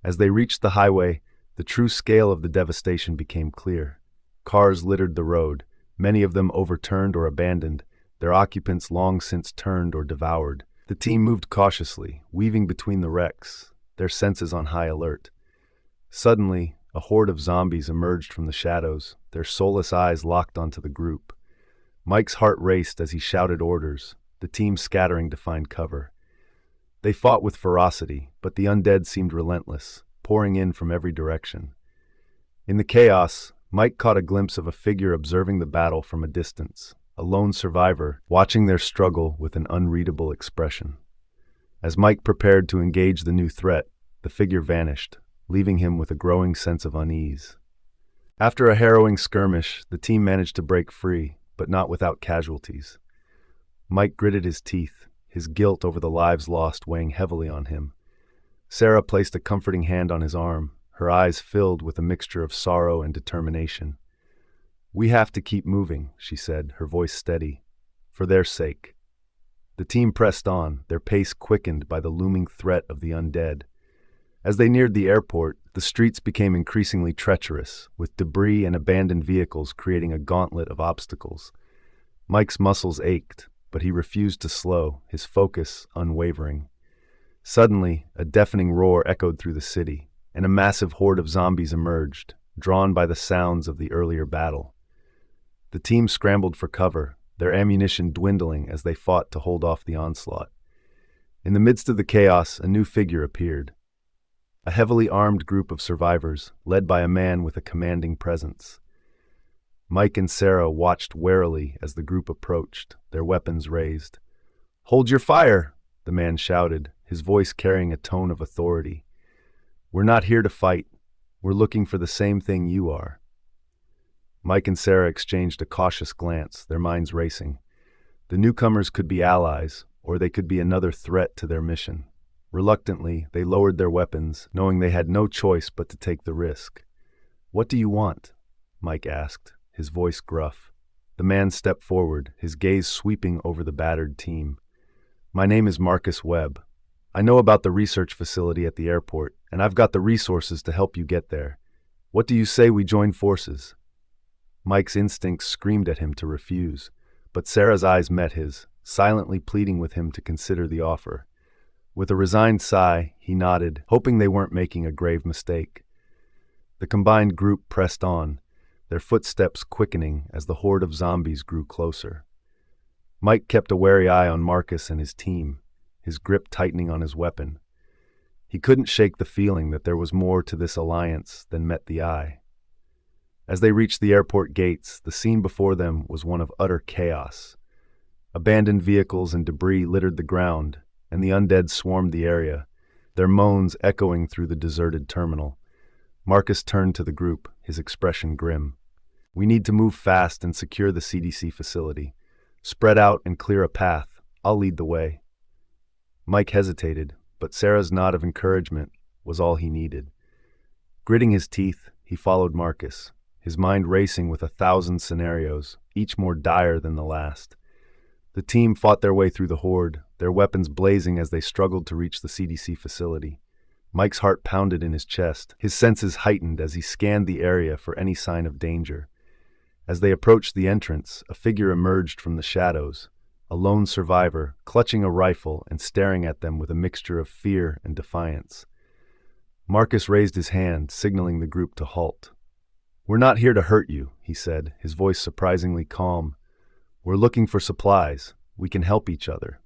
As they reached the highway, the true scale of the devastation became clear. Cars littered the road, many of them overturned or abandoned, their occupants long since turned or devoured. The team moved cautiously, weaving between the wrecks, their senses on high alert. Suddenly, a horde of zombies emerged from the shadows, their soulless eyes locked onto the group. Mike's heart raced as he shouted orders, the team scattering to find cover. They fought with ferocity, but the undead seemed relentless, pouring in from every direction. In the chaos, Mike caught a glimpse of a figure observing the battle from a distance, a lone survivor, watching their struggle with an unreadable expression. As Mike prepared to engage the new threat, the figure vanished, leaving him with a growing sense of unease. After a harrowing skirmish, the team managed to break free, but not without casualties. Mike gritted his teeth, his guilt over the lives lost weighing heavily on him. Sarah placed a comforting hand on his arm, her eyes filled with a mixture of sorrow and determination. "We have to keep moving," she said, her voice steady, "for their sake." The team pressed on, their pace quickened by the looming threat of the undead. As they neared the airport, the streets became increasingly treacherous, with debris and abandoned vehicles creating a gauntlet of obstacles. Mike's muscles ached, but he refused to slow, his focus unwavering. Suddenly, a deafening roar echoed through the city, and a massive horde of zombies emerged, drawn by the sounds of the earlier battle. The team scrambled for cover, their ammunition dwindling as they fought to hold off the onslaught. In the midst of the chaos, a new figure appeared. A heavily armed group of survivors, led by a man with a commanding presence. Mike and Sarah watched warily as the group approached, their weapons raised. "Hold your fire!" the man shouted, his voice carrying a tone of authority. "We're not here to fight. We're looking for the same thing you are." Mike and Sarah exchanged a cautious glance, their minds racing. The newcomers could be allies, or they could be another threat to their mission. Reluctantly, they lowered their weapons, knowing they had no choice but to take the risk. "What do you want?" Mike asked, his voice gruff. The man stepped forward, his gaze sweeping over the battered team. "My name is Marcus Webb. I know about the research facility at the airport, and I've got the resources to help you get there. What do you say we join forces?" Mike's instincts screamed at him to refuse, but Sarah's eyes met his, silently pleading with him to consider the offer. With a resigned sigh, he nodded, hoping they weren't making a grave mistake. The combined group pressed on, their footsteps quickening as the horde of zombies grew closer. Mike kept a wary eye on Marcus and his team, his grip tightening on his weapon. He couldn't shake the feeling that there was more to this alliance than met the eye. As they reached the airport gates, the scene before them was one of utter chaos. Abandoned vehicles and debris littered the ground, and the undead swarmed the area, their moans echoing through the deserted terminal. Marcus turned to the group, his expression grim. "We need to move fast and secure the CDC facility. Spread out and clear a path. I'll lead the way." Mike hesitated, but Sarah's nod of encouragement was all he needed. Gritting his teeth, he followed Marcus, his mind racing with 1,000 scenarios, each more dire than the last. The team fought their way through the horde, their weapons blazing as they struggled to reach the CDC facility. Mike's heart pounded in his chest, his senses heightened as he scanned the area for any sign of danger. As they approached the entrance, a figure emerged from the shadows, a lone survivor, clutching a rifle and staring at them with a mixture of fear and defiance. Marcus raised his hand, signaling the group to halt. "We're not here to hurt you," he said, his voice surprisingly calm. "We're looking for supplies. We can help each other."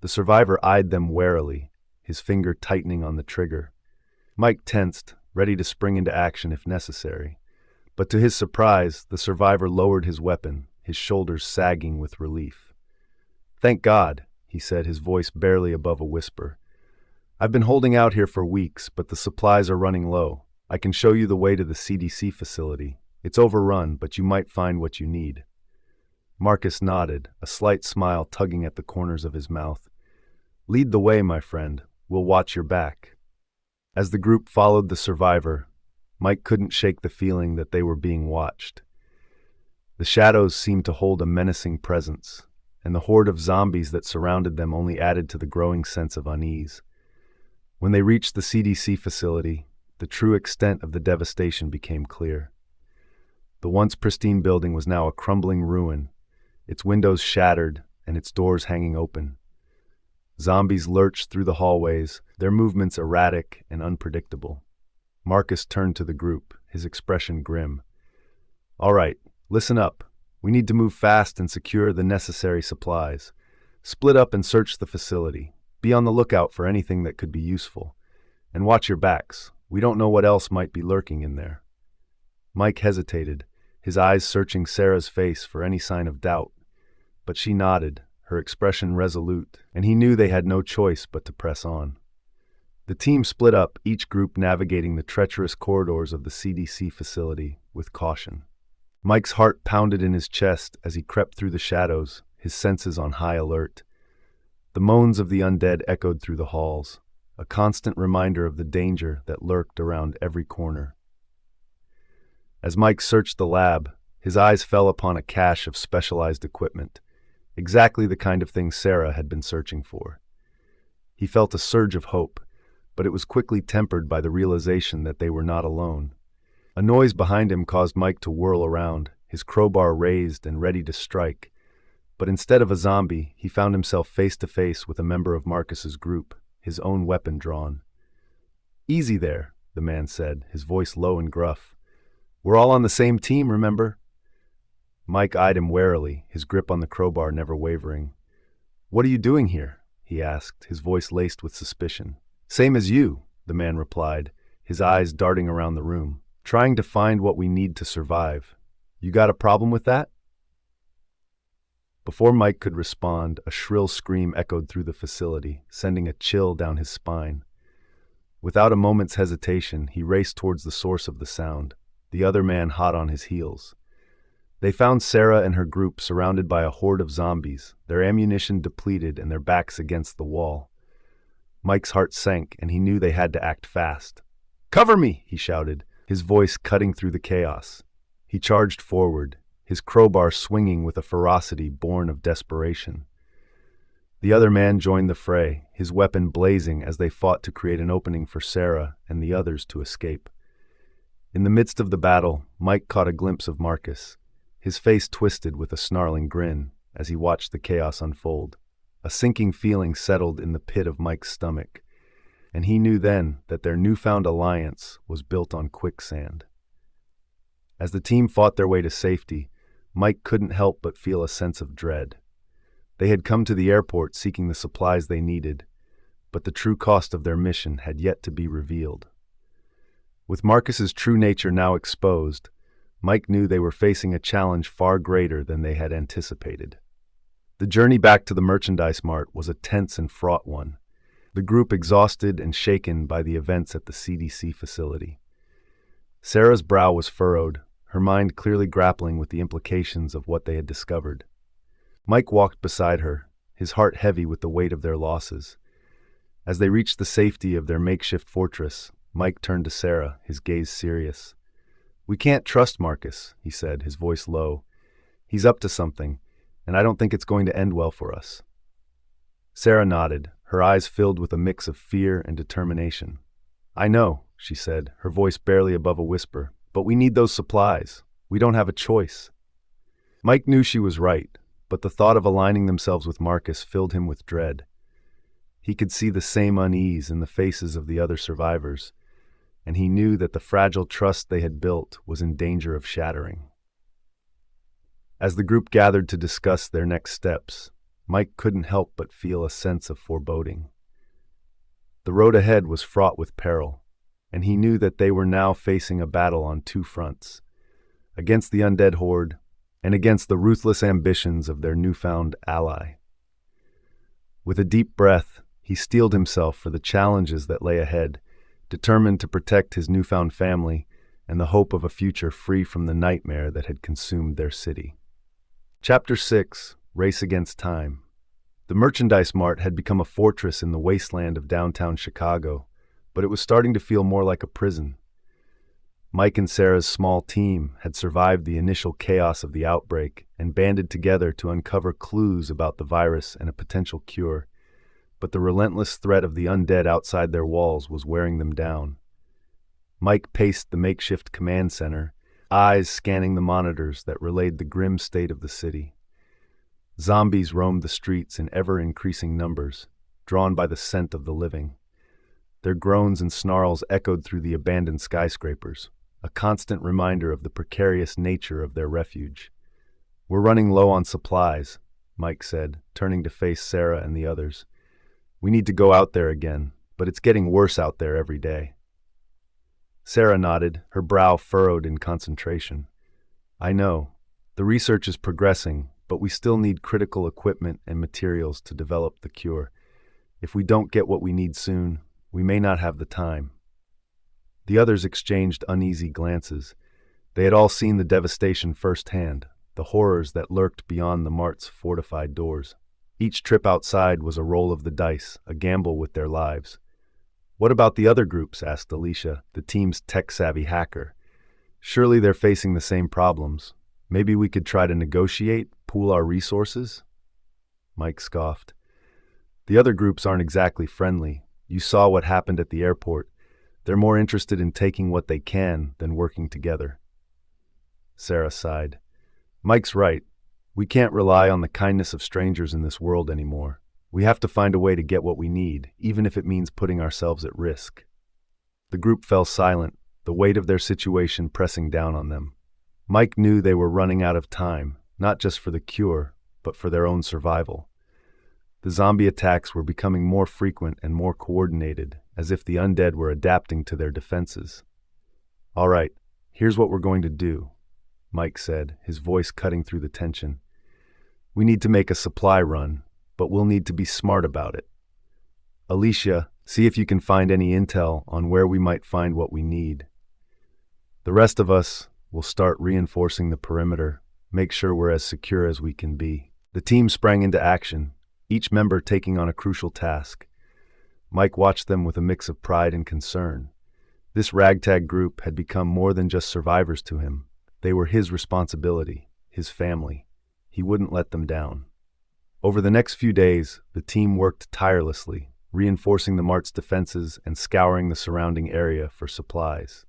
The survivor eyed them warily, his finger tightening on the trigger. Mike tensed, ready to spring into action if necessary. But to his surprise, the survivor lowered his weapon, his shoulders sagging with relief. "Thank God," he said, his voice barely above a whisper. "I've been holding out here for weeks, but the supplies are running low. I can show you the way to the CDC facility. It's overrun, but you might find what you need." Marcus nodded, a slight smile tugging at the corners of his mouth. "Lead the way, my friend. We'll watch your back." As the group followed the survivor, Mike couldn't shake the feeling that they were being watched. The shadows seemed to hold a menacing presence, and the horde of zombies that surrounded them only added to the growing sense of unease. When they reached the CDC facility, the true extent of the devastation became clear. The once pristine building was now a crumbling ruin, its windows shattered and its doors hanging open. Zombies lurched through the hallways, their movements erratic and unpredictable. Marcus turned to the group, his expression grim. "All right, listen up. We need to move fast and secure the necessary supplies. Split up and search the facility. Be on the lookout for anything that could be useful. And watch your backs. We don't know what else might be lurking in there." Mike hesitated, his eyes searching Sarah's face for any sign of doubt. But she nodded, her expression resolute, and he knew they had no choice but to press on. The team split up, each group navigating the treacherous corridors of the CDC facility with caution. Mike's heart pounded in his chest as he crept through the shadows, his senses on high alert. The moans of the undead echoed through the halls, a constant reminder of the danger that lurked around every corner. As Mike searched the lab, his eyes fell upon a cache of specialized equipment, exactly the kind of thing Sarah had been searching for. He felt a surge of hope, but it was quickly tempered by the realization that they were not alone. A noise behind him caused Mike to whirl around, his crowbar raised and ready to strike. But instead of a zombie, he found himself face to face with a member of Marcus's group, his own weapon drawn. "Easy there," the man said, his voice low and gruff. "We're all on the same team, remember?" Mike eyed him warily, his grip on the crowbar never wavering. "What are you doing here?" he asked, his voice laced with suspicion. "Same as you," the man replied, his eyes darting around the room. "Trying to find what we need to survive. You got a problem with that?" Before Mike could respond, a shrill scream echoed through the facility, sending a chill down his spine. Without a moment's hesitation, he raced towards the source of the sound, the other man hot on his heels. They found Sarah and her group surrounded by a horde of zombies, their ammunition depleted and their backs against the wall. Mike's heart sank, and he knew they had to act fast. "Cover me!" he shouted, his voice cutting through the chaos. He charged forward, his crowbar swinging with a ferocity born of desperation. The other man joined the fray, his weapon blazing as they fought to create an opening for Sarah and the others to escape. In the midst of the battle, Mike caught a glimpse of Marcus, his face twisted with a snarling grin as he watched the chaos unfold. A sinking feeling settled in the pit of Mike's stomach, and he knew then that their newfound alliance was built on quicksand. As the team fought their way to safety, Mike couldn't help but feel a sense of dread. They had come to the airport seeking the supplies they needed, but the true cost of their mission had yet to be revealed. With Marcus's true nature now exposed, Mike knew they were facing a challenge far greater than they had anticipated. The journey back to the merchandise mart was a tense and fraught one, the group exhausted and shaken by the events at the CDC facility. Sarah's brow was furrowed, her mind clearly grappling with the implications of what they had discovered. Mike walked beside her, his heart heavy with the weight of their losses. As they reached the safety of their makeshift fortress, Mike turned to Sarah, his gaze serious. "We can't trust Marcus," he said, his voice low. "He's up to something, and I don't think it's going to end well for us." Sarah nodded, her eyes filled with a mix of fear and determination. "I know," she said, her voice barely above a whisper, "but we need those supplies. We don't have a choice." Mike knew she was right, but the thought of aligning themselves with Marcus filled him with dread. He could see the same unease in the faces of the other survivors, and he knew that the fragile trust they had built was in danger of shattering. As the group gathered to discuss their next steps, Mike couldn't help but feel a sense of foreboding. The road ahead was fraught with peril, and he knew that they were now facing a battle on two fronts, against the undead horde and against the ruthless ambitions of their newfound ally. With a deep breath, he steeled himself for the challenges that lay ahead, determined to protect his newfound family and the hope of a future free from the nightmare that had consumed their city. Chapter 6: Race Against Time. The merchandise mart had become a fortress in the wasteland of downtown Chicago, but it was starting to feel more like a prison. Mike and Sarah's small team had survived the initial chaos of the outbreak and banded together to uncover clues about the virus and a potential cure, but the relentless threat of the undead outside their walls was wearing them down. Mike paced the makeshift command center, eyes scanning the monitors that relayed the grim state of the city. Zombies roamed the streets in ever-increasing numbers, drawn by the scent of the living. Their groans and snarls echoed through the abandoned skyscrapers, a constant reminder of the precarious nature of their refuge. "We're running low on supplies," Mike said, turning to face Sarah and the others. "We need to go out there again, but it's getting worse out there every day." Sarah nodded, her brow furrowed in concentration. "I know. The research is progressing, but we still need critical equipment and materials to develop the cure. If we don't get what we need soon, we may not have the time." The others exchanged uneasy glances. They had all seen the devastation firsthand, the horrors that lurked beyond the mart's fortified doors. Each trip outside was a roll of the dice, a gamble with their lives. "What about the other groups?" asked Alicia, the team's tech-savvy hacker. "Surely they're facing the same problems. Maybe we could try to negotiate, pool our resources?" Mike scoffed. "The other groups aren't exactly friendly. You saw what happened at the airport. They're more interested in taking what they can than working together." Sarah sighed. "Mike's right. We can't rely on the kindness of strangers in this world anymore. We have to find a way to get what we need, even if it means putting ourselves at risk." The group fell silent, the weight of their situation pressing down on them. Mike knew they were running out of time, not just for the cure, but for their own survival. The zombie attacks were becoming more frequent and more coordinated, as if the undead were adapting to their defenses. "All right, here's what we're going to do," Mike said, his voice cutting through the tension. "We need to make a supply run, but we'll need to be smart about it. Alicia, see if you can find any intel on where we might find what we need. The rest of us will start reinforcing the perimeter, make sure we're as secure as we can be." The team sprang into action, each member taking on a crucial task. Mike watched them with a mix of pride and concern. This ragtag group had become more than just survivors to him. They were his responsibility, his family. He wouldn't let them down. Over the next few days, the team worked tirelessly, reinforcing the mart's defenses and scouring the surrounding area for supplies.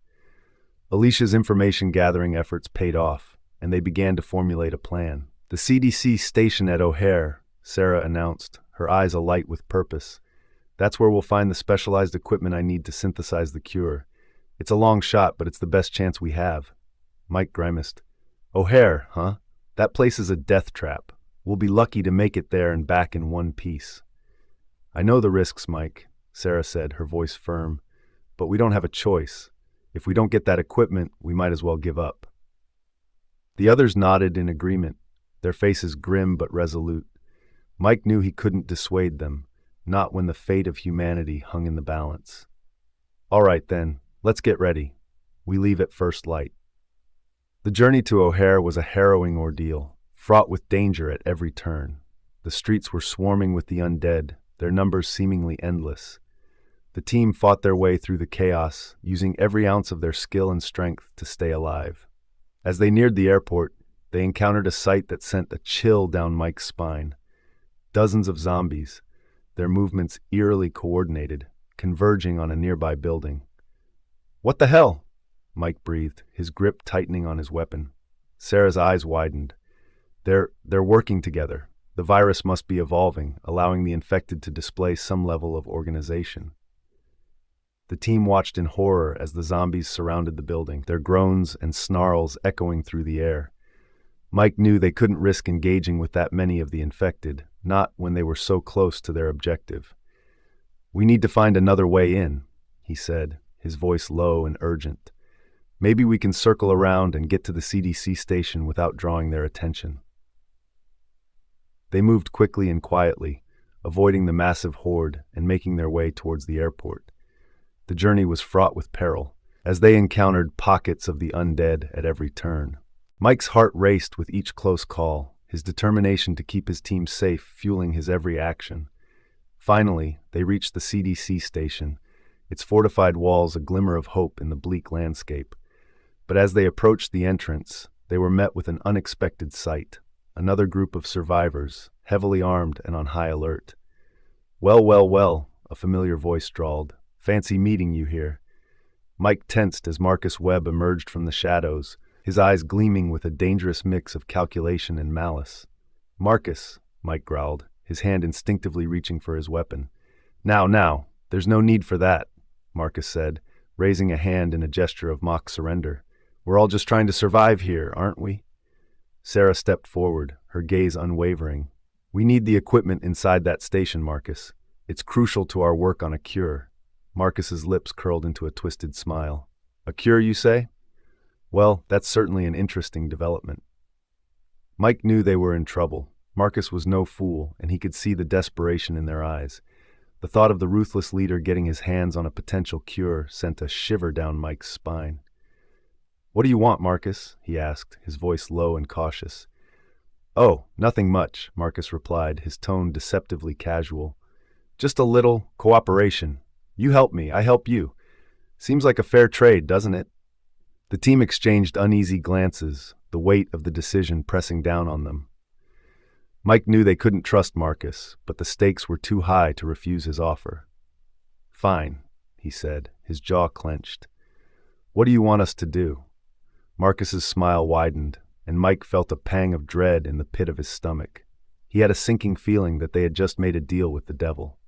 Alicia's information-gathering efforts paid off, and they began to formulate a plan. "The CDC station at O'Hare," Sarah announced, her eyes alight with purpose. "That's where we'll find the specialized equipment I need to synthesize the cure. It's a long shot, but it's the best chance we have." Mike grimaced. "O'Hare, huh? That place is a death trap. We'll be lucky to make it there and back in one piece." "I know the risks, Mike," Sarah said, her voice firm, "but we don't have a choice. If we don't get that equipment, we might as well give up." The others nodded in agreement, their faces grim but resolute. Mike knew he couldn't dissuade them, not when the fate of humanity hung in the balance. "All right then, let's get ready. We leave at first light." The journey to O'Hare was a harrowing ordeal, fraught with danger at every turn. The streets were swarming with the undead, their numbers seemingly endless. The team fought their way through the chaos, using every ounce of their skill and strength to stay alive. As they neared the airport, they encountered a sight that sent a chill down Mike's spine. Dozens of zombies, their movements eerily coordinated, converging on a nearby building. "What the hell?" Mike breathed, his grip tightening on his weapon. Sarah's eyes widened. They're working together. The virus must be evolving, allowing the infected to display some level of organization. The team watched in horror as the zombies surrounded the building, their groans and snarls echoing through the air. Mike knew they couldn't risk engaging with that many of the infected, not when they were so close to their objective. "We need to find another way in," he said, his voice low and urgent. "Maybe we can circle around and get to the CDC station without drawing their attention." They moved quickly and quietly, avoiding the massive horde and making their way towards the airport. The journey was fraught with peril, as they encountered pockets of the undead at every turn. Mike's heart raced with each close call, his determination to keep his team safe fueling his every action. Finally, they reached the CDC station, its fortified walls a glimmer of hope in the bleak landscape. But as they approached the entrance, they were met with an unexpected sight. Another group of survivors, heavily armed and on high alert. "Well, well, well," a familiar voice drawled. "Fancy meeting you here." Mike tensed as Marcus Webb emerged from the shadows, his eyes gleaming with a dangerous mix of calculation and malice. "Marcus," Mike growled, his hand instinctively reaching for his weapon. Now, there's no need for that," Marcus said, raising a hand in a gesture of mock surrender. "We're all just trying to survive here, aren't we?" Sarah stepped forward, her gaze unwavering. "We need the equipment inside that station, Marcus. It's crucial to our work on a cure." Marcus's lips curled into a twisted smile. "A cure, you say? Well, that's certainly an interesting development." Mike knew they were in trouble. Marcus was no fool, and he could see the desperation in their eyes. The thought of the ruthless leader getting his hands on a potential cure sent a shiver down Mike's spine. "What do you want, Marcus?" he asked, his voice low and cautious. "Oh, nothing much," Marcus replied, his tone deceptively casual. "Just a little cooperation. You help me, I help you. Seems like a fair trade, doesn't it?" The team exchanged uneasy glances, the weight of the decision pressing down on them. Mike knew they couldn't trust Marcus, but the stakes were too high to refuse his offer. "Fine," he said, his jaw clenched. "What do you want us to do?" Marcus's smile widened, and Mike felt a pang of dread in the pit of his stomach. He had a sinking feeling that they had just made a deal with the devil.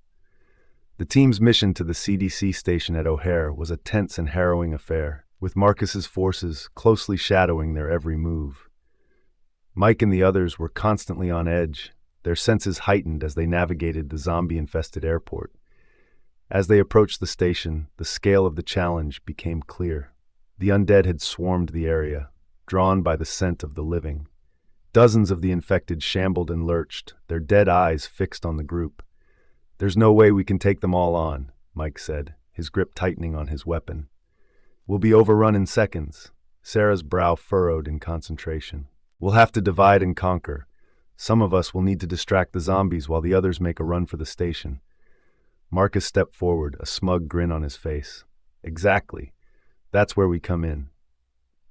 The team's mission to the CDC station at O'Hare was a tense and harrowing affair. with Marcus's forces closely shadowing their every move. Mike and the others were constantly on edge, their senses heightened as they navigated the zombie-infested airport. As they approached the station, the scale of the challenge became clear. The undead had swarmed the area, drawn by the scent of the living. Dozens of the infected shambled and lurched, their dead eyes fixed on the group. "There's no way we can take them all on," Mike said, his grip tightening on his weapon. "We'll be overrun in seconds." Sarah's brow furrowed in concentration. "We'll have to divide and conquer. Some of us will need to distract the zombies while the others make a run for the station." Marcus stepped forward, a smug grin on his face. "Exactly. That's where we come in."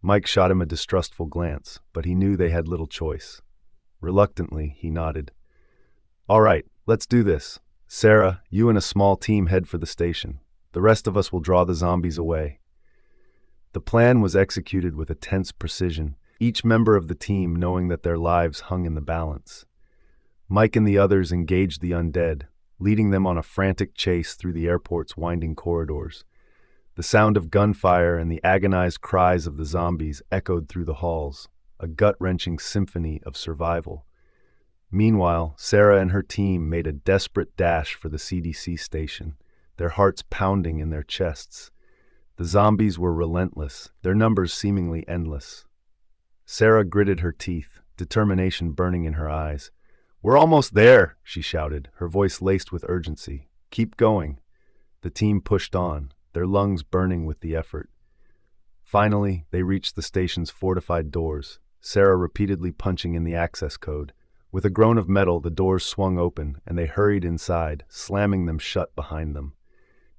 Mike shot him a distrustful glance, but he knew they had little choice. Reluctantly, he nodded. "All right, let's do this. Sarah, you and a small team head for the station. The rest of us will draw the zombies away." The plan was executed with a tense precision, each member of the team knowing that their lives hung in the balance. Mike and the others engaged the undead, leading them on a frantic chase through the airport's winding corridors. The sound of gunfire and the agonized cries of the zombies echoed through the halls, a gut-wrenching symphony of survival. Meanwhile, Sarah and her team made a desperate dash for the CDC station, their hearts pounding in their chests. The zombies were relentless, their numbers seemingly endless. Sarah gritted her teeth, determination burning in her eyes. "We're almost there," she shouted, her voice laced with urgency. "Keep going." The team pushed on, their lungs burning with the effort. Finally, they reached the station's fortified doors, Sarah repeatedly punching in the access code. With a groan of metal, the doors swung open, and they hurried inside, slamming them shut behind them.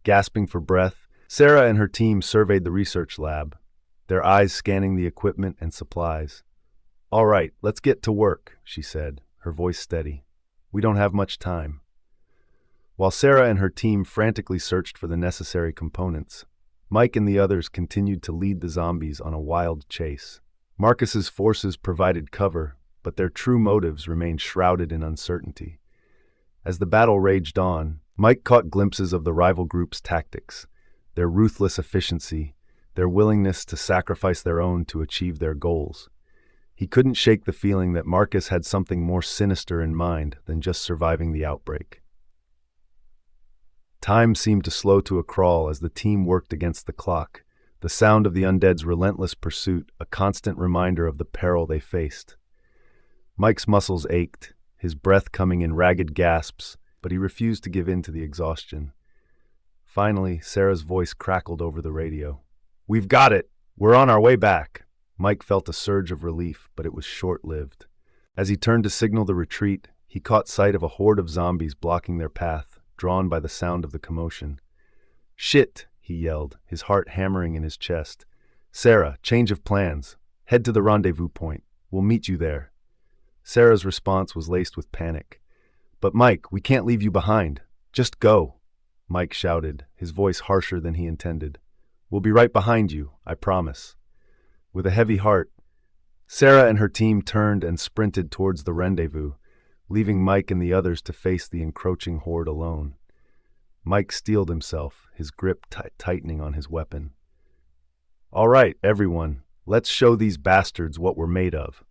Gasping for breath, Sarah and her team surveyed the research lab, their eyes scanning the equipment and supplies. "All right, let's get to work," she said, her voice steady. "We don't have much time." While Sarah and her team frantically searched for the necessary components, Mike and the others continued to lead the zombies on a wild chase. Marcus's forces provided cover, but their true motives remained shrouded in uncertainty. As the battle raged on, Mike caught glimpses of the rival group's tactics, their ruthless efficiency, their willingness to sacrifice their own to achieve their goals. He couldn't shake the feeling that Marcus had something more sinister in mind than just surviving the outbreak. Time seemed to slow to a crawl as the team worked against the clock, the sound of the undead's relentless pursuit a constant reminder of the peril they faced. Mike's muscles ached, his breath coming in ragged gasps, but he refused to give in to the exhaustion. Finally, Sarah's voice crackled over the radio. "We've got it! We're on our way back!" Mike felt a surge of relief, but it was short-lived. As he turned to signal the retreat, he caught sight of a horde of zombies blocking their path, drawn by the sound of the commotion. "Shit!" he yelled, his heart hammering in his chest. "Sarah, change of plans. Head to the rendezvous point. We'll meet you there." Sarah's response was laced with panic. "But Mike, we can't leave you behind. Just go," Mike shouted, his voice harsher than he intended. "We'll be right behind you, I promise." With a heavy heart, Sarah and her team turned and sprinted towards the rendezvous, leaving Mike and the others to face the encroaching horde alone. Mike steeled himself, his grip tightening on his weapon. "All right, everyone, let's show these bastards what we're made of."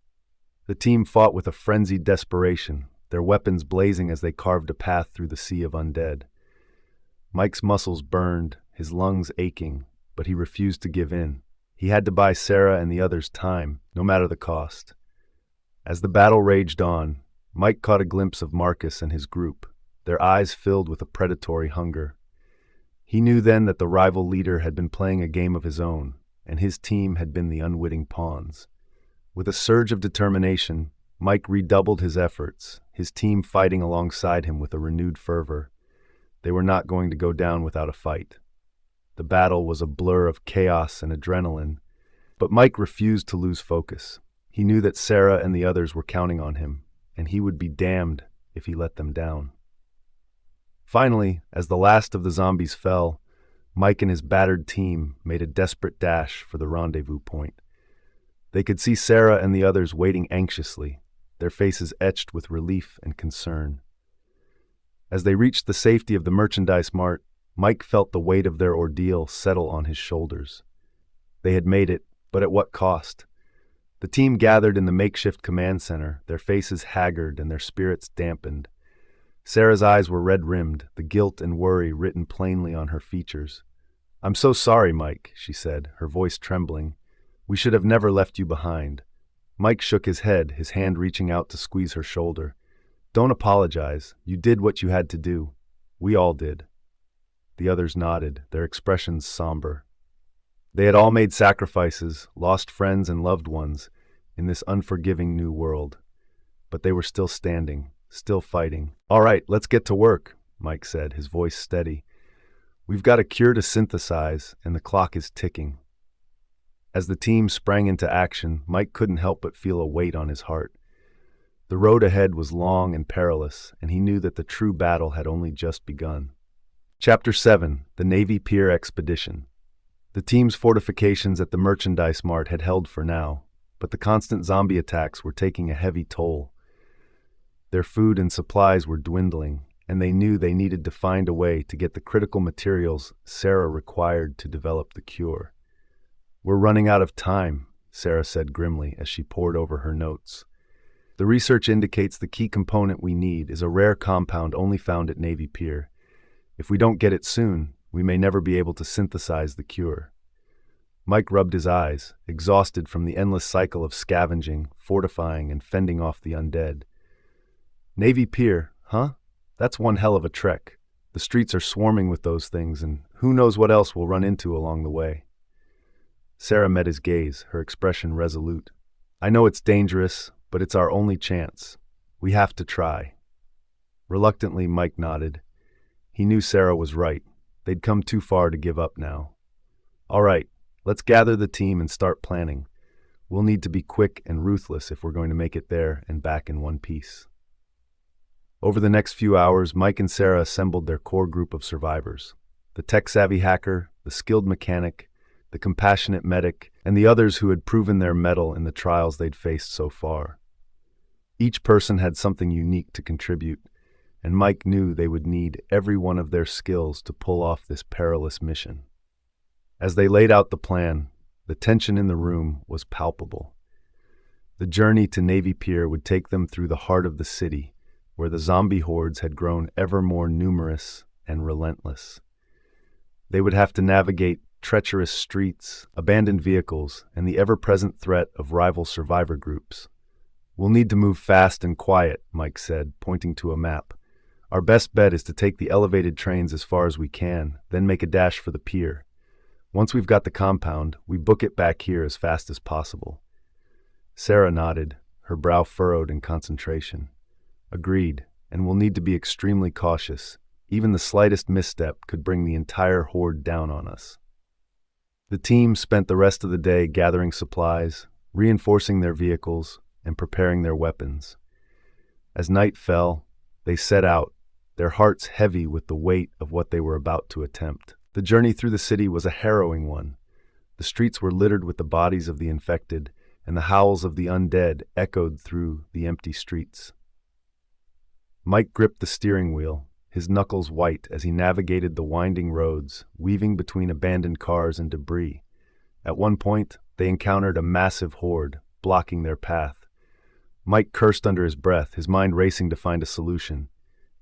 The team fought with a frenzied desperation, their weapons blazing as they carved a path through the sea of undead. Mike's muscles burned, his lungs aching, but he refused to give in. He had to buy Sarah and the others time, no matter the cost. As the battle raged on, Mike caught a glimpse of Marcus and his group, their eyes filled with a predatory hunger. He knew then that the rival leader had been playing a game of his own, and his team had been the unwitting pawns. With a surge of determination, Mike redoubled his efforts, his team fighting alongside him with a renewed fervor. They were not going to go down without a fight. The battle was a blur of chaos and adrenaline, but Mike refused to lose focus. He knew that Sarah and the others were counting on him, and he would be damned if he let them down. Finally, as the last of the zombies fell, Mike and his battered team made a desperate dash for the rendezvous point. They could see Sarah and the others waiting anxiously, their faces etched with relief and concern. As they reached the safety of the merchandise mart, Mike felt the weight of their ordeal settle on his shoulders. They had made it, but at what cost? The team gathered in the makeshift command center, their faces haggard and their spirits dampened. Sarah's eyes were red-rimmed, the guilt and worry written plainly on her features. "I'm so sorry, Mike," she said, her voice trembling. "We should have never left you behind." Mike shook his head, his hand reaching out to squeeze her shoulder. "Don't apologize. You did what you had to do. We all did." The others nodded, their expressions somber. They had all made sacrifices, lost friends and loved ones in this unforgiving new world. But they were still standing, still fighting. "All right, let's get to work," Mike said, his voice steady. "We've got a cure to synthesize, and the clock is ticking." As the team sprang into action, Mike couldn't help but feel a weight on his heart. The road ahead was long and perilous, and he knew that the true battle had only just begun. Chapter 7: The Navy Pier Expedition. The team's fortifications at the merchandise mart had held for now, but the constant zombie attacks were taking a heavy toll. Their food and supplies were dwindling, and they knew they needed to find a way to get the critical materials Sarah required to develop the cure. "We're running out of time," Sarah said grimly as she pored over her notes. "The research indicates the key component we need is a rare compound only found at Navy Pier. If we don't get it soon, we may never be able to synthesize the cure." Mike rubbed his eyes, exhausted from the endless cycle of scavenging, fortifying, and fending off the undead. "Navy Pier, huh? That's one hell of a trek. The streets are swarming with those things, and who knows what else we'll run into along the way." Sarah met his gaze, her expression resolute. "I know it's dangerous, but it's our only chance. We have to try." Reluctantly, Mike nodded. He knew Sarah was right. They'd come too far to give up now. "All right, let's gather the team and start planning. We'll need to be quick and ruthless if we're going to make it there and back in one piece." Over the next few hours, Mike and Sarah assembled their core group of survivors. The tech-savvy hacker, the skilled mechanic, the compassionate medic, and the others who had proven their mettle in the trials they'd faced so far. Each person had something unique to contribute, and Mike knew they would need every one of their skills to pull off this perilous mission. As they laid out the plan, the tension in the room was palpable. The journey to Navy Pier would take them through the heart of the city, where the zombie hordes had grown ever more numerous and relentless. They would have to navigate treacherous streets, abandoned vehicles, and the ever-present threat of rival survivor groups. "We'll need to move fast and quiet," Mike said, pointing to a map. "Our best bet is to take the elevated trains as far as we can, then make a dash for the pier. Once we've got the compound, we book it back here as fast as possible." Sarah nodded, her brow furrowed in concentration. "Agreed, and we'll need to be extremely cautious. Even the slightest misstep could bring the entire horde down on us." The team spent the rest of the day gathering supplies, reinforcing their vehicles, and preparing their weapons. As night fell, they set out, their hearts heavy with the weight of what they were about to attempt. The journey through the city was a harrowing one. The streets were littered with the bodies of the infected, and the howls of the undead echoed through the empty streets. Mike gripped the steering wheel, his knuckles white as he navigated the winding roads, weaving between abandoned cars and debris. At one point, they encountered a massive horde, blocking their path. Mike cursed under his breath, his mind racing to find a solution.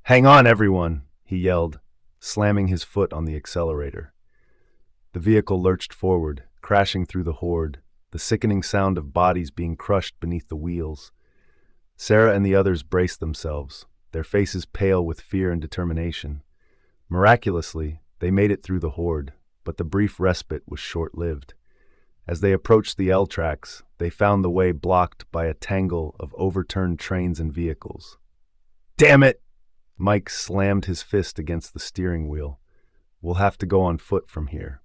"Hang on, everyone!" he yelled, slamming his foot on the accelerator. The vehicle lurched forward, crashing through the horde, the sickening sound of bodies being crushed beneath the wheels. Sarah and the others braced themselves, their faces pale with fear and determination. Miraculously, they made it through the horde, but the brief respite was short-lived. As they approached the L tracks, they found the way blocked by a tangle of overturned trains and vehicles. "Damn it!" Mike slammed his fist against the steering wheel. "We'll have to go on foot from here."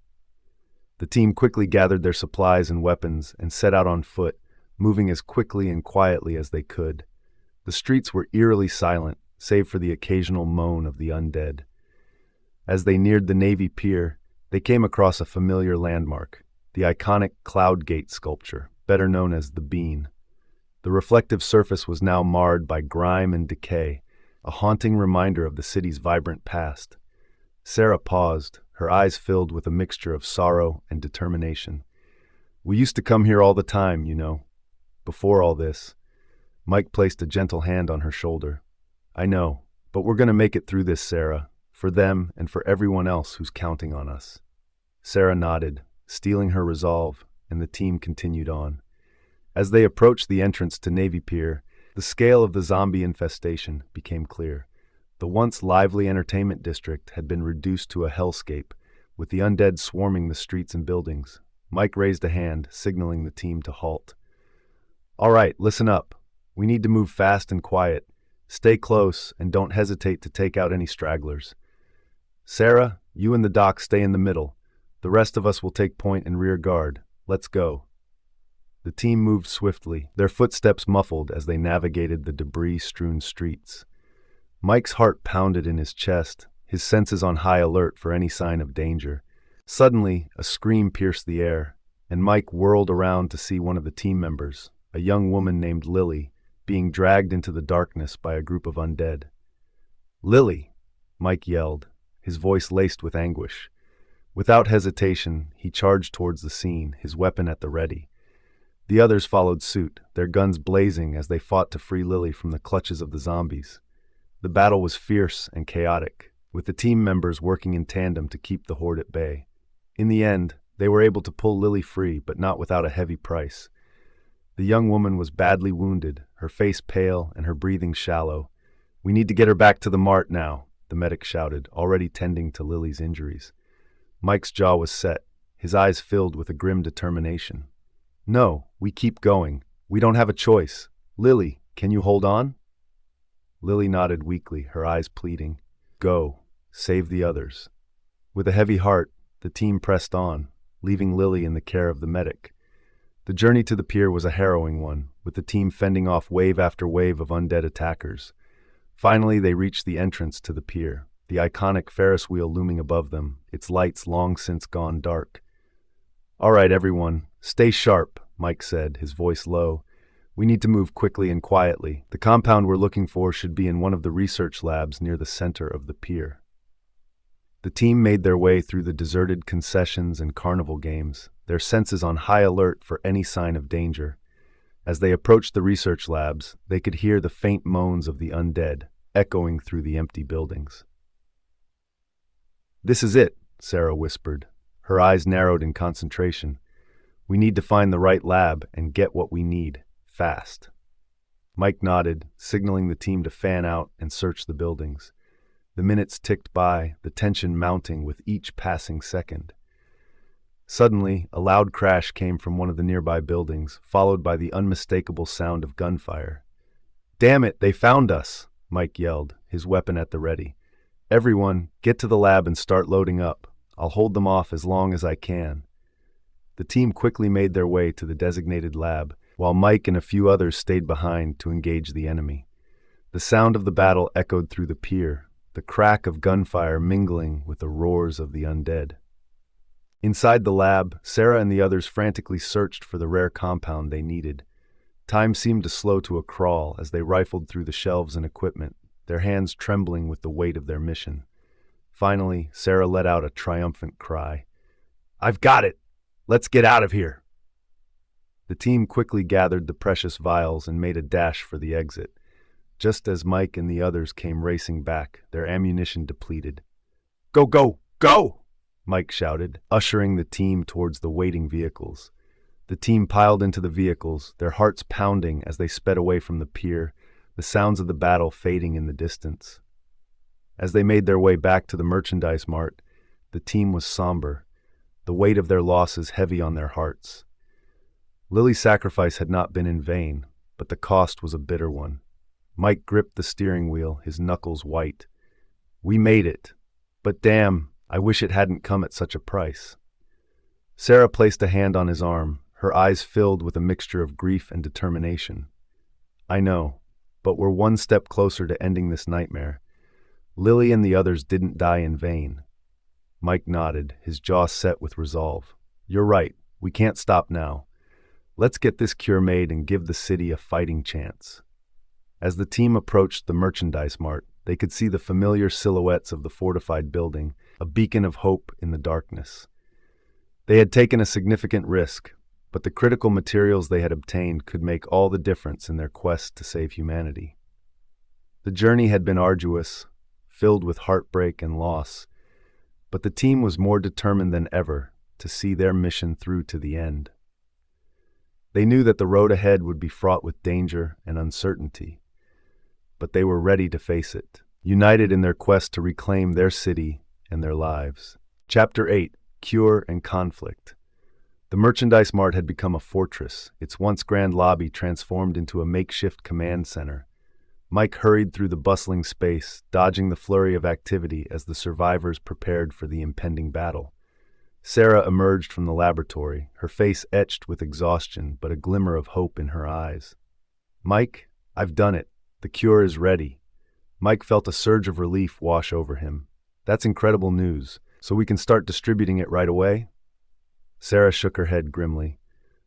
The team quickly gathered their supplies and weapons and set out on foot, moving as quickly and quietly as they could. The streets were eerily silent, save for the occasional moan of the undead. As they neared the Navy Pier, they came across a familiar landmark, the iconic Cloud Gate sculpture, better known as the Bean. The reflective surface was now marred by grime and decay, a haunting reminder of the city's vibrant past. Sarah paused, her eyes filled with a mixture of sorrow and determination. We used to come here all the time, you know. Before all this. Mike placed a gentle hand on her shoulder. I know, but we're going to make it through this, Sarah, for them and for everyone else who's counting on us. Sarah nodded, steeling her resolve, and the team continued on. As they approached the entrance to Navy Pier, the scale of the zombie infestation became clear. The once lively entertainment district had been reduced to a hellscape, with the undead swarming the streets and buildings. Mike raised a hand, signaling the team to halt. All right, listen up. We need to move fast and quiet. Stay close and don't hesitate to take out any stragglers. Sarah, you and the doc stay in the middle. The rest of us will take point and rear guard. Let's go. The team moved swiftly, their footsteps muffled as they navigated the debris-strewn streets. Mike's heart pounded in his chest, his senses on high alert for any sign of danger. Suddenly, a scream pierced the air, and Mike whirled around to see one of the team members, a young woman named Lily, being dragged into the darkness by a group of undead. Lily! Mike yelled, his voice laced with anguish. Without hesitation, he charged towards the scene, his weapon at the ready. The others followed suit, their guns blazing as they fought to free Lily from the clutches of the zombies. The battle was fierce and chaotic, with the team members working in tandem to keep the horde at bay. In the end, they were able to pull Lily free, but not without a heavy price. The young woman was badly wounded, her face pale and her breathing shallow. We need to get her back to the mart now, the medic shouted, already tending to Lily's injuries. Mike's jaw was set, his eyes filled with a grim determination. No, we keep going. We don't have a choice. Lily, can you hold on? Lily nodded weakly, her eyes pleading. Go, save the others. With a heavy heart, the team pressed on, leaving Lily in the care of the medic. The journey to the pier was a harrowing one, with the team fending off wave after wave of undead attackers. Finally, they reached the entrance to the pier, the iconic Ferris wheel looming above them, its lights long since gone dark. All right, everyone, stay sharp, Mike said, his voice low. We need to move quickly and quietly. The compound we're looking for should be in one of the research labs near the center of the pier. The team made their way through the deserted concessions and carnival games, their senses on high alert for any sign of danger. As they approached the research labs, they could hear the faint moans of the undead, echoing through the empty buildings. This is it, Sarah whispered, her eyes narrowed in concentration. We need to find the right lab and get what we need, fast. Mike nodded, signaling the team to fan out and search the buildings. The minutes ticked by, the tension mounting with each passing second. Suddenly, a loud crash came from one of the nearby buildings, followed by the unmistakable sound of gunfire. Damn it, they found us, Mike yelled, his weapon at the ready. Everyone, get to the lab and start loading up. I'll hold them off as long as I can. The team quickly made their way to the designated lab, while Mike and a few others stayed behind to engage the enemy. The sound of the battle echoed through the pier, the crack of gunfire mingling with the roars of the undead. Inside the lab, Sarah and the others frantically searched for the rare compound they needed. Time seemed to slow to a crawl as they rifled through the shelves and equipment, their hands trembling with the weight of their mission. Finally, Sarah let out a triumphant cry. I've got it! Let's get out of here! The team quickly gathered the precious vials and made a dash for the exit, just as Mike and the others came racing back, their ammunition depleted. Go, go, go! Mike shouted, ushering the team towards the waiting vehicles. The team piled into the vehicles, their hearts pounding as they sped away from the pier, the sounds of the battle fading in the distance. As they made their way back to the merchandise mart, the team was somber, the weight of their losses heavy on their hearts. Lily's sacrifice had not been in vain, but the cost was a bitter one. Mike gripped the steering wheel, his knuckles white. We made it, but damn, I wish it hadn't come at such a price. Sarah placed a hand on his arm, her eyes filled with a mixture of grief and determination. I know, but we're one step closer to ending this nightmare. Lily and the others didn't die in vain. Mike nodded, his jaw set with resolve. You're right, we can't stop now. Let's get this cure made and give the city a fighting chance. As the team approached the merchandise mart, they could see the familiar silhouettes of the fortified building, a beacon of hope in the darkness. They had taken a significant risk, but the critical materials they had obtained could make all the difference in their quest to save humanity. The journey had been arduous, filled with heartbreak and loss, but the team was more determined than ever to see their mission through to the end. They knew that the road ahead would be fraught with danger and uncertainty, but they were ready to face it, united in their quest to reclaim their city and their lives. Chapter 8: Cure and Conflict. The merchandise mart had become a fortress, its once grand lobby transformed into a makeshift command center. Mike hurried through the bustling space, dodging the flurry of activity as the survivors prepared for the impending battle. Sarah emerged from the laboratory, her face etched with exhaustion, but a glimmer of hope in her eyes. "Mike, I've done it. The cure is ready." Mike felt a surge of relief wash over him. "That's incredible news. So we can start distributing it right away?" Sarah shook her head grimly.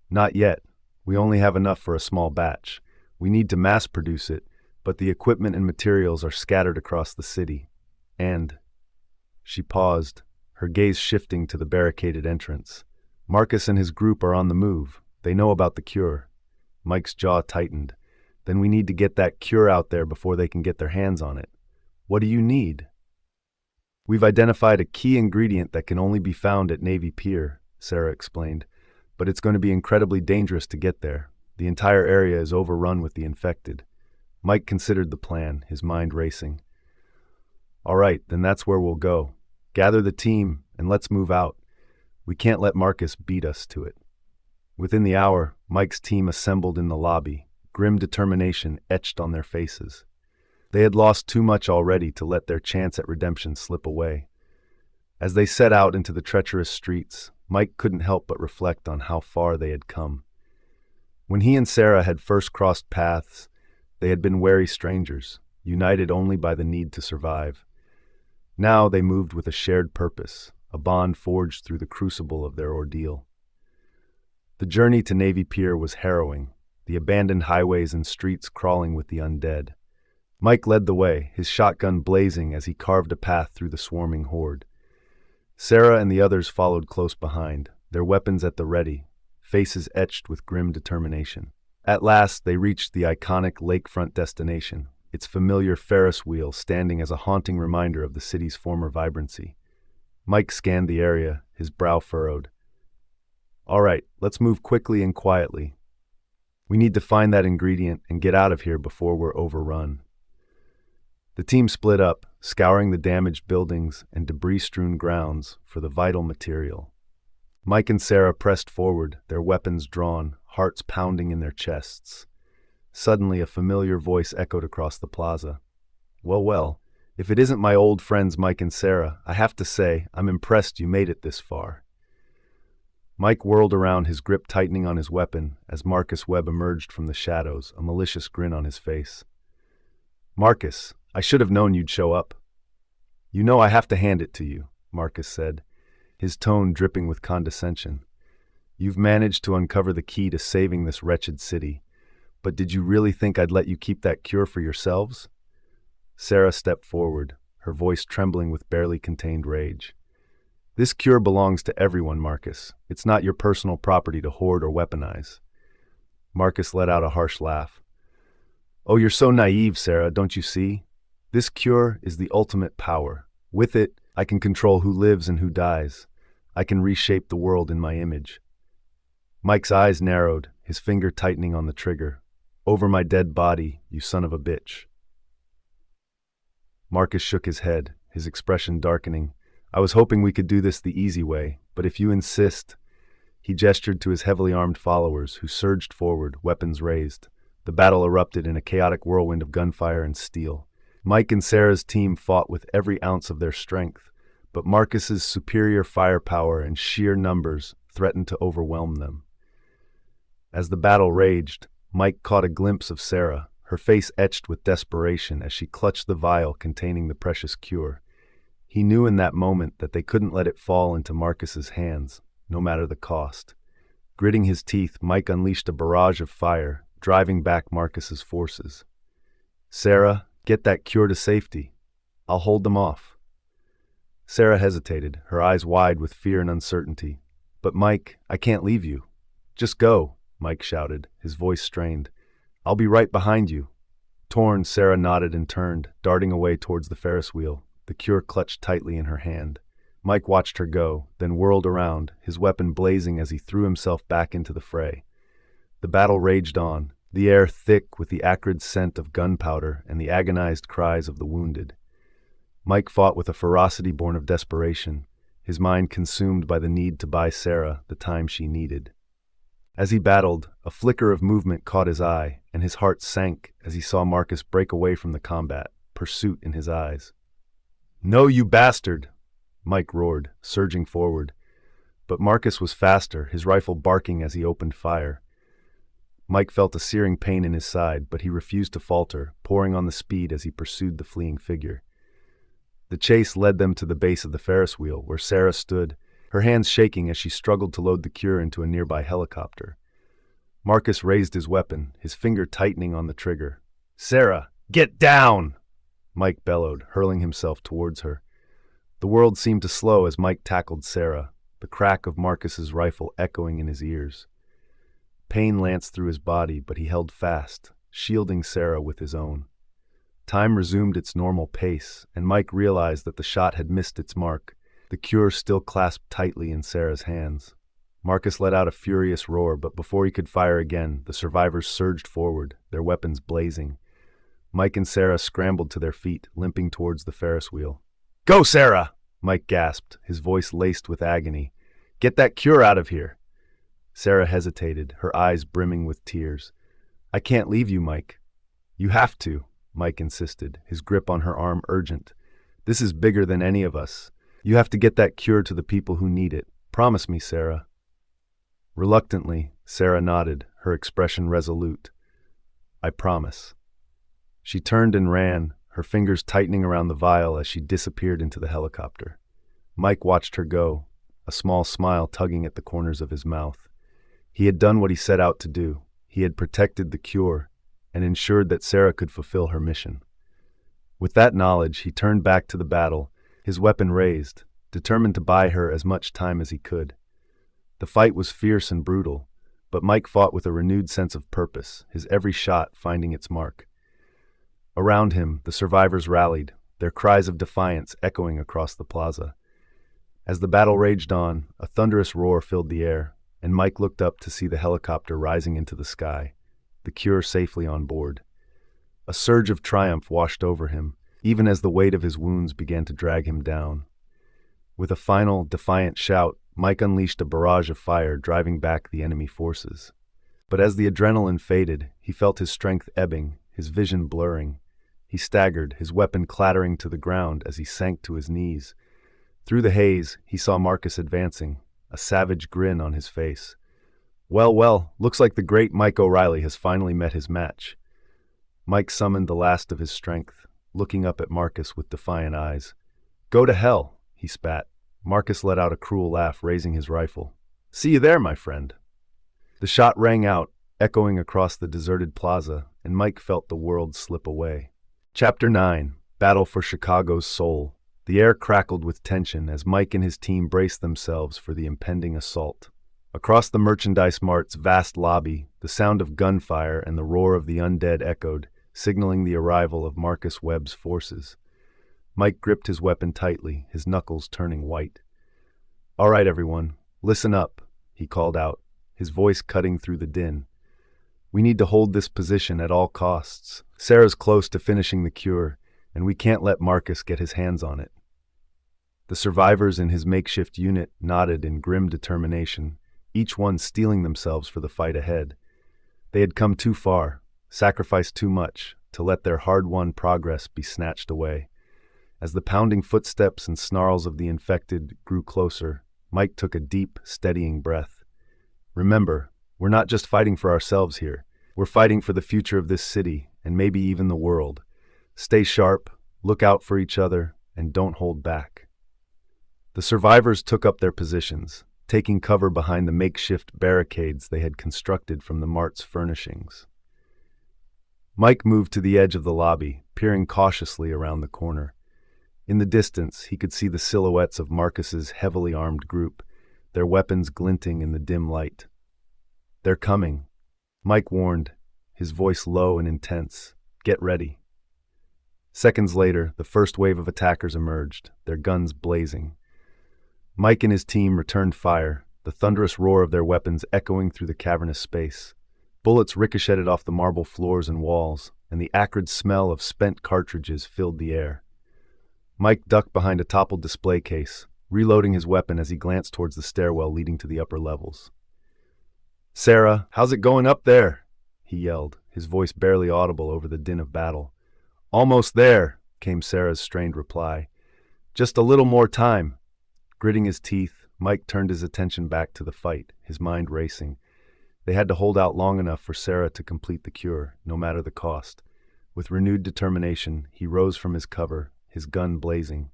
"Not yet. We only have enough for a small batch. We need to mass produce it, but the equipment and materials are scattered across the city. And—" She paused, her gaze shifting to the barricaded entrance. "Marcus and his group are on the move. They know about the cure." Mike's jaw tightened. "Then we need to get that cure out there before they can get their hands on it. What do you need?" "We've identified a key ingredient that can only be found at Navy Pier," Sarah explained, "but it's going to be incredibly dangerous to get there. The entire area is overrun with the infected." Mike considered the plan, his mind racing. "All right, then that's where we'll go. Gather the team, and let's move out. We can't let Marcus beat us to it." Within the hour, Mike's team assembled in the lobby, grim determination etched on their faces. They had lost too much already to let their chance at redemption slip away. As they set out into the treacherous streets, Mike couldn't help but reflect on how far they had come. When he and Sarah had first crossed paths, they had been wary strangers, united only by the need to survive. Now they moved with a shared purpose, a bond forged through the crucible of their ordeal. The journey to Navy Pier was harrowing, the abandoned highways and streets crawling with the undead. Mike led the way, his shotgun blazing as he carved a path through the swarming horde. Sarah and the others followed close behind, their weapons at the ready, faces etched with grim determination. At last, they reached the iconic lakefront destination, its familiar Ferris wheel standing as a haunting reminder of the city's former vibrancy. Mike scanned the area, his brow furrowed. "All right, let's move quickly and quietly. We need to find that ingredient and get out of here before we're overrun." The team split up, scouring the damaged buildings and debris-strewn grounds for the vital material. Mike and Sarah pressed forward, their weapons drawn, hearts pounding in their chests. Suddenly, a familiar voice echoed across the plaza. Well, if it isn't my old friends Mike and Sarah, I have to say, I'm impressed you made it this far." Mike whirled around, his grip tightening on his weapon as Marcus Webb emerged from the shadows, a malicious grin on his face. "Marcus, I should have known you'd show up." "You know I have to hand it to you," Marcus said, his tone dripping with condescension. "You've managed to uncover the key to saving this wretched city. But did you really think I'd let you keep that cure for yourselves?" Sarah stepped forward, her voice trembling with barely contained rage. "This cure belongs to everyone, Marcus. It's not your personal property to hoard or weaponize." Marcus let out a harsh laugh. "Oh, you're so naive, Sarah, don't you see? This cure is the ultimate power. With it, I can control who lives and who dies. I can reshape the world in my image." Mike's eyes narrowed, his finger tightening on the trigger. "Over my dead body, you son of a bitch." Marcus shook his head, his expression darkening. "I was hoping we could do this the easy way, but if you insist—" He gestured to his heavily armed followers, who surged forward, weapons raised. The battle erupted in a chaotic whirlwind of gunfire and steel. Mike and Sarah's team fought with every ounce of their strength, but Marcus's superior firepower and sheer numbers threatened to overwhelm them. As the battle raged, Mike caught a glimpse of Sarah, her face etched with desperation as she clutched the vial containing the precious cure. He knew in that moment that they couldn't let it fall into Marcus's hands, no matter the cost. Gritting his teeth, Mike unleashed a barrage of fire, driving back Marcus's forces. "Sarah, get that cure to safety. I'll hold them off." Sarah hesitated, her eyes wide with fear and uncertainty. "But Mike, I can't leave you." "Just go," Mike shouted, his voice strained. "I'll be right behind you." Torn, Sarah nodded and turned, darting away towards the Ferris wheel, the cure clutched tightly in her hand. Mike watched her go, then whirled around, his weapon blazing as he threw himself back into the fray. The battle raged on, the air thick with the acrid scent of gunpowder and the agonized cries of the wounded. Mike fought with a ferocity born of desperation, his mind consumed by the need to buy Sarah the time she needed. As he battled, a flicker of movement caught his eye, and his heart sank as he saw Marcus break away from the combat, pursuit in his eyes. "No, you bastard!" Mike roared, surging forward. But Marcus was faster, his rifle barking as he opened fire. Mike felt a searing pain in his side, but he refused to falter, pouring on the speed as he pursued the fleeing figure. The chase led them to the base of the Ferris wheel, where Sarah stood, her hands shaking as she struggled to load the cure into a nearby helicopter. Marcus raised his weapon, his finger tightening on the trigger. "Sarah, get down!" Mike bellowed, hurling himself towards her. The world seemed to slow as Mike tackled Sarah, the crack of Marcus's rifle echoing in his ears. Pain lanced through his body, but he held fast, shielding Sarah with his own. Time resumed its normal pace, and Mike realized that the shot had missed its mark, the cure still clasped tightly in Sarah's hands. Marcus let out a furious roar, but before he could fire again, the survivors surged forward, their weapons blazing. Mike and Sarah scrambled to their feet, limping towards the Ferris wheel. "Go, Sarah!" Mike gasped, his voice laced with agony. "Get that cure out of here!" Sarah hesitated, her eyes brimming with tears. "I can't leave you, Mike." "You have to," Mike insisted, his grip on her arm urgent. "This is bigger than any of us. You have to get that cure to the people who need it. Promise me, Sarah." Reluctantly, Sarah nodded, her expression resolute. "I promise." She turned and ran, her fingers tightening around the vial as she disappeared into the helicopter. Mike watched her go, a small smile tugging at the corners of his mouth. He had done what he set out to do. He had protected the cure and ensured that Sarah could fulfill her mission. With that knowledge, he turned back to the battle, his weapon raised, determined to buy her as much time as he could. The fight was fierce and brutal, but Mike fought with a renewed sense of purpose, his every shot finding its mark. Around him, the survivors rallied, their cries of defiance echoing across the plaza. As the battle raged on, a thunderous roar filled the air, and Mike looked up to see the helicopter rising into the sky, the cure safely on board. A surge of triumph washed over him, even as the weight of his wounds began to drag him down. With a final, defiant shout, Mike unleashed a barrage of fire, driving back the enemy forces. But as the adrenaline faded, he felt his strength ebbing, his vision blurring. He staggered, his weapon clattering to the ground as he sank to his knees. Through the haze, he saw Marcus advancing, a savage grin on his face. Well, looks like the great Mike O'Reilly has finally met his match." Mike summoned the last of his strength, looking up at Marcus with defiant eyes. "Go to hell," he spat. Marcus let out a cruel laugh, raising his rifle. "See you there, my friend." The shot rang out, echoing across the deserted plaza, and Mike felt the world slip away. Chapter 9. Battle for Chicago's Soul. The air crackled with tension as Mike and his team braced themselves for the impending assault. Across the Merchandise Mart's vast lobby, the sound of gunfire and the roar of the undead echoed, signaling the arrival of Marcus Webb's forces. Mike gripped his weapon tightly, his knuckles turning white. "All right, everyone, listen up," he called out, his voice cutting through the din. "We need to hold this position at all costs. Sarah's close to finishing the cure, and we can't let Marcus get his hands on it." The survivors in his makeshift unit nodded in grim determination, each one steeling themselves for the fight ahead. They had come too far, sacrificed too much, to let their hard-won progress be snatched away. As the pounding footsteps and snarls of the infected grew closer, Mike took a deep, steadying breath. "Remember, we're not just fighting for ourselves here. We're fighting for the future of this city, and maybe even the world. Stay sharp, look out for each other, and don't hold back." The survivors took up their positions, taking cover behind the makeshift barricades they had constructed from the Mart's furnishings. Mike moved to the edge of the lobby, peering cautiously around the corner. In the distance, he could see the silhouettes of Marcus's heavily armed group, their weapons glinting in the dim light. They're coming. Mike warned, his voice low and intense. Get ready. Seconds later, the first wave of attackers emerged, their guns blazing. Mike and his team returned fire, the thunderous roar of their weapons echoing through the cavernous space. Bullets ricocheted off the marble floors and walls, and the acrid smell of spent cartridges filled the air. Mike ducked behind a toppled display case, reloading his weapon as he glanced towards the stairwell leading to the upper levels. "Sarah, how's it going up there?" he yelled, his voice barely audible over the din of battle. "Almost there," came Sarah's strained reply. "Just a little more time." Gritting his teeth, Mike turned his attention back to the fight, his mind racing. They had to hold out long enough for Sarah to complete the cure, no matter the cost. With renewed determination, he rose from his cover, his gun blazing.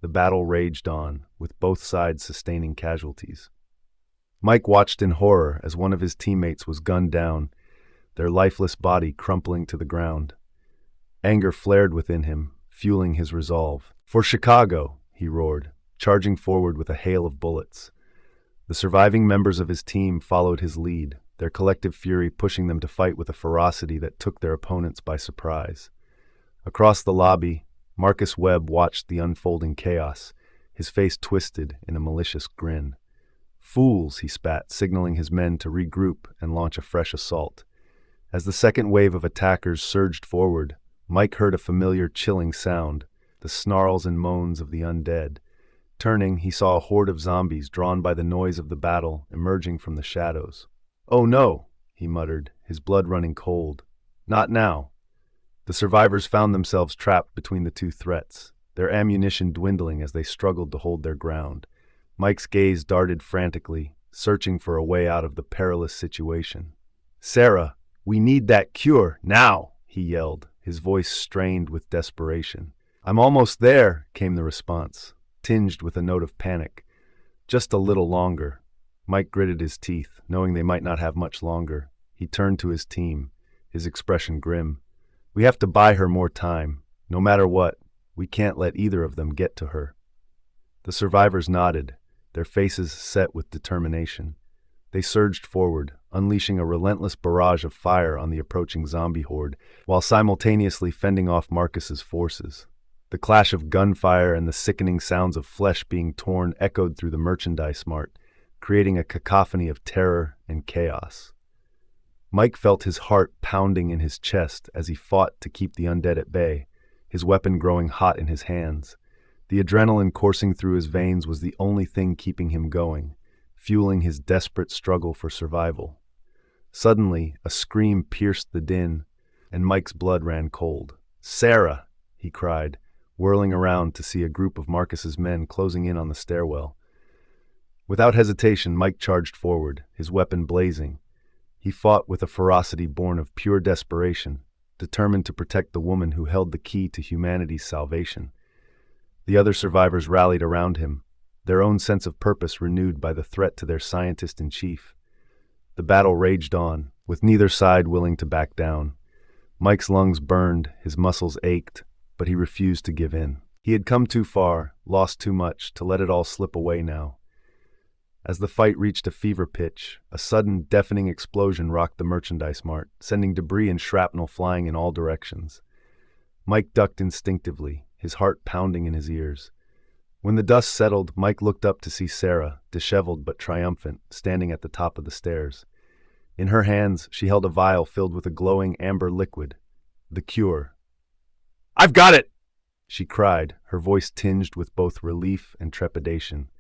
The battle raged on, with both sides sustaining casualties. Mike watched in horror as one of his teammates was gunned down, their lifeless body crumpling to the ground. Anger flared within him, fueling his resolve. "For Chicago!" he roared, charging forward with a hail of bullets. The surviving members of his team followed his lead, their collective fury pushing them to fight with a ferocity that took their opponents by surprise. Across the lobby, Marcus Webb watched the unfolding chaos, his face twisted in a malicious grin. "Fools," he spat, signaling his men to regroup and launch a fresh assault. As the second wave of attackers surged forward, Mike heard a familiar chilling sound, the snarls and moans of the undead. Turning, he saw a horde of zombies drawn by the noise of the battle emerging from the shadows. "Oh no," he muttered, his blood running cold. "Not now." The survivors found themselves trapped between the two threats, their ammunition dwindling as they struggled to hold their ground. Mike's gaze darted frantically, searching for a way out of the perilous situation. "Sarah, we need that cure, now!" he yelled, his voice strained with desperation. "I'm almost there," came the response, tinged with a note of panic. "Just a little longer." Mike gritted his teeth, knowing they might not have much longer. He turned to his team, his expression grim. "We have to buy her more time. No matter what, we can't let either of them get to her." The survivors nodded, their faces set with determination. They surged forward, unleashing a relentless barrage of fire on the approaching zombie horde, while simultaneously fending off Marcus's forces. The clash of gunfire and the sickening sounds of flesh being torn echoed through the merchandise mart, creating a cacophony of terror and chaos. Mike felt his heart pounding in his chest as he fought to keep the undead at bay, his weapon growing hot in his hands. The adrenaline coursing through his veins was the only thing keeping him going, fueling his desperate struggle for survival. Suddenly, a scream pierced the din, and Mike's blood ran cold. "Sarah!" he cried, whirling around to see a group of Marcus's men closing in on the stairwell. Without hesitation, Mike charged forward, his weapon blazing. He fought with a ferocity born of pure desperation, determined to protect the woman who held the key to humanity's salvation. The other survivors rallied around him, their own sense of purpose renewed by the threat to their scientist-in-chief. The battle raged on, with neither side willing to back down. Mike's lungs burned, his muscles ached, but he refused to give in. He had come too far, lost too much, to let it all slip away now. As the fight reached a fever pitch, a sudden, deafening explosion rocked the merchandise mart, sending debris and shrapnel flying in all directions. Mike ducked instinctively, his heart pounding in his ears. When the dust settled, Mike looked up to see Sarah, disheveled but triumphant, standing at the top of the stairs. In her hands, she held a vial filled with a glowing amber liquid, the cure. "I've got it!" she cried, her voice tinged with both relief and trepidation.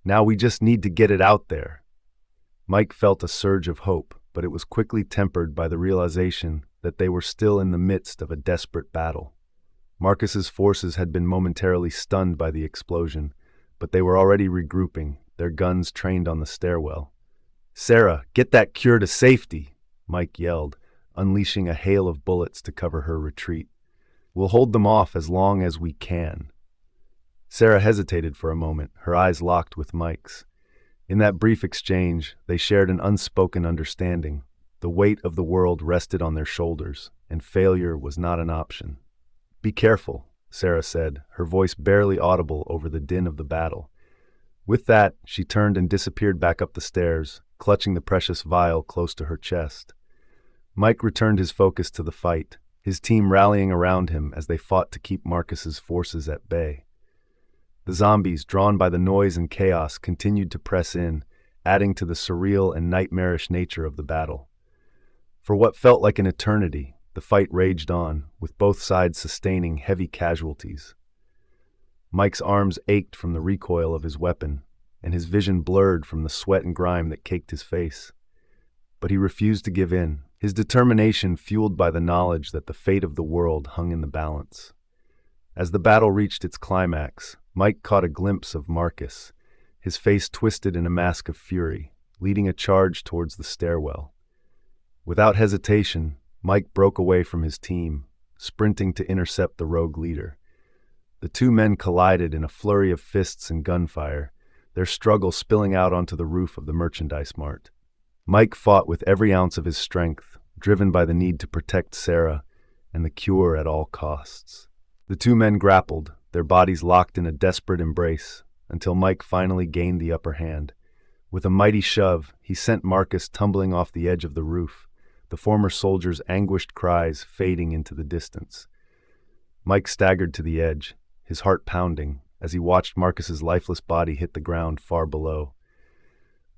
"Now we just need to get it out there." Mike felt a surge of hope, but it was quickly tempered by the realization that they were still in the midst of a desperate battle. Marcus's forces had been momentarily stunned by the explosion, but they were already regrouping, their guns trained on the stairwell. "Sarah, get that cure to safety!" Mike yelled, unleashing a hail of bullets to cover her retreat. "We'll hold them off as long as we can." Sarah hesitated for a moment, her eyes locked with Mike's. In that brief exchange, they shared an unspoken understanding. The weight of the world rested on their shoulders, and failure was not an option. "Be careful," Sarah said, her voice barely audible over the din of the battle. With that, she turned and disappeared back up the stairs, clutching the precious vial close to her chest. Mike returned his focus to the fight, his team rallying around him as they fought to keep Marcus's forces at bay. The zombies, drawn by the noise and chaos, continued to press in, adding to the surreal and nightmarish nature of the battle. For what felt like an eternity, the fight raged on, with both sides sustaining heavy casualties. Mike's arms ached from the recoil of his weapon, and his vision blurred from the sweat and grime that caked his face. But he refused to give in, his determination fueled by the knowledge that the fate of the world hung in the balance. As the battle reached its climax, Mike caught a glimpse of Marcus, his face twisted in a mask of fury, leading a charge towards the stairwell. Without hesitation, Mike broke away from his team, sprinting to intercept the rogue leader. The two men collided in a flurry of fists and gunfire, their struggle spilling out onto the roof of the merchandise mart. Mike fought with every ounce of his strength, driven by the need to protect Sarah and the cure at all costs. The two men grappled, their bodies locked in a desperate embrace, until Mike finally gained the upper hand. With a mighty shove, he sent Marcus tumbling off the edge of the roof, the former soldier's anguished cries fading into the distance. Mike staggered to the edge, his heart pounding, as he watched Marcus's lifeless body hit the ground far below.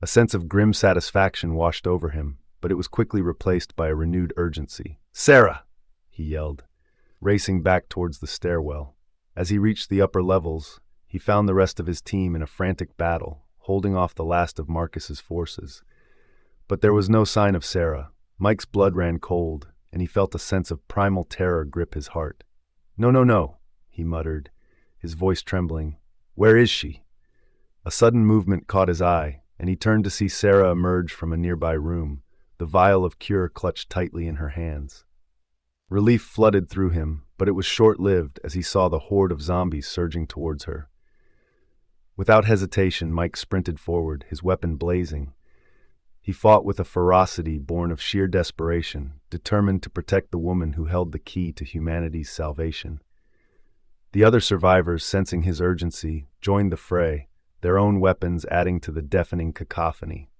A sense of grim satisfaction washed over him, but it was quickly replaced by a renewed urgency. "Sarah!" he yelled, racing back towards the stairwell. As he reached the upper levels, he found the rest of his team in a frantic battle, holding off the last of Marcus's forces. But there was no sign of Sarah. Mike's blood ran cold, and he felt a sense of primal terror grip his heart. "No, no, no," he muttered, his voice trembling. "Where is she?" A sudden movement caught his eye, and he turned to see Sarah emerge from a nearby room, the vial of cure clutched tightly in her hands. Relief flooded through him, but it was short-lived as he saw the horde of zombies surging towards her. Without hesitation, Mike sprinted forward, his weapon blazing. He fought with a ferocity born of sheer desperation, determined to protect the woman who held the key to humanity's salvation. The other survivors, sensing his urgency, joined the fray, their own weapons adding to the deafening cacophony.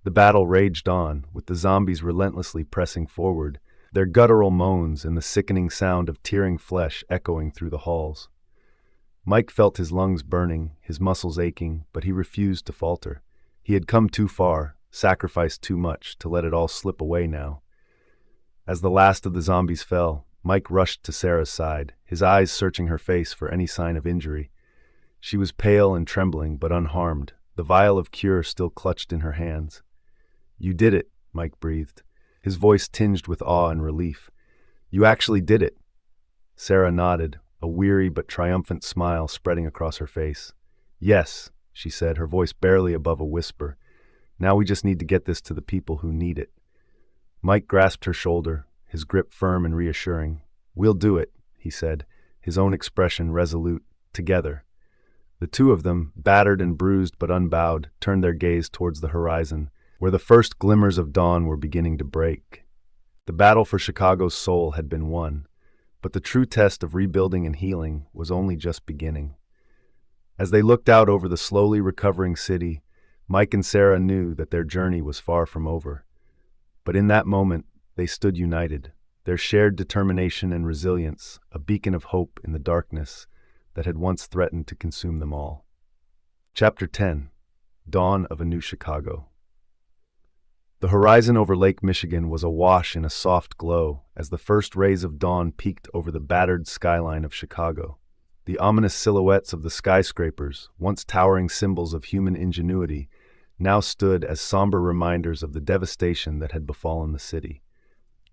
The battle raged on, with the zombies relentlessly pressing forward, their guttural moans and the sickening sound of tearing flesh echoing through the halls. Mike felt his lungs burning, his muscles aching, but he refused to falter. He had come too far, sacrificed too much, to let it all slip away now. As the last of the zombies fell, Mike rushed to Sarah's side, his eyes searching her face for any sign of injury. She was pale and trembling, but unharmed, the vial of cure still clutched in her hands. "You did it," Mike breathed, his voice tinged with awe and relief. "You actually did it." Sarah nodded, a weary but triumphant smile spreading across her face. "Yes," she said, her voice barely above a whisper. "Now we just need to get this to the people who need it." Mike grasped her shoulder, his grip firm and reassuring. "We'll do it," he said, his own expression resolute. "Together." The two of them, battered and bruised but unbowed, turned their gaze towards the horizon, where the first glimmers of dawn were beginning to break. The battle for Chicago's soul had been won, but the true test of rebuilding and healing was only just beginning. As they looked out over the slowly recovering city, Mike and Sarah knew that their journey was far from over. But in that moment, they stood united, their shared determination and resilience a beacon of hope in the darkness that had once threatened to consume them all. Chapter 10. Dawn of a New Chicago. The horizon over Lake Michigan was awash in a soft glow as the first rays of dawn peeked over the battered skyline of Chicago. The ominous silhouettes of the skyscrapers, once towering symbols of human ingenuity, now stood as somber reminders of the devastation that had befallen the city.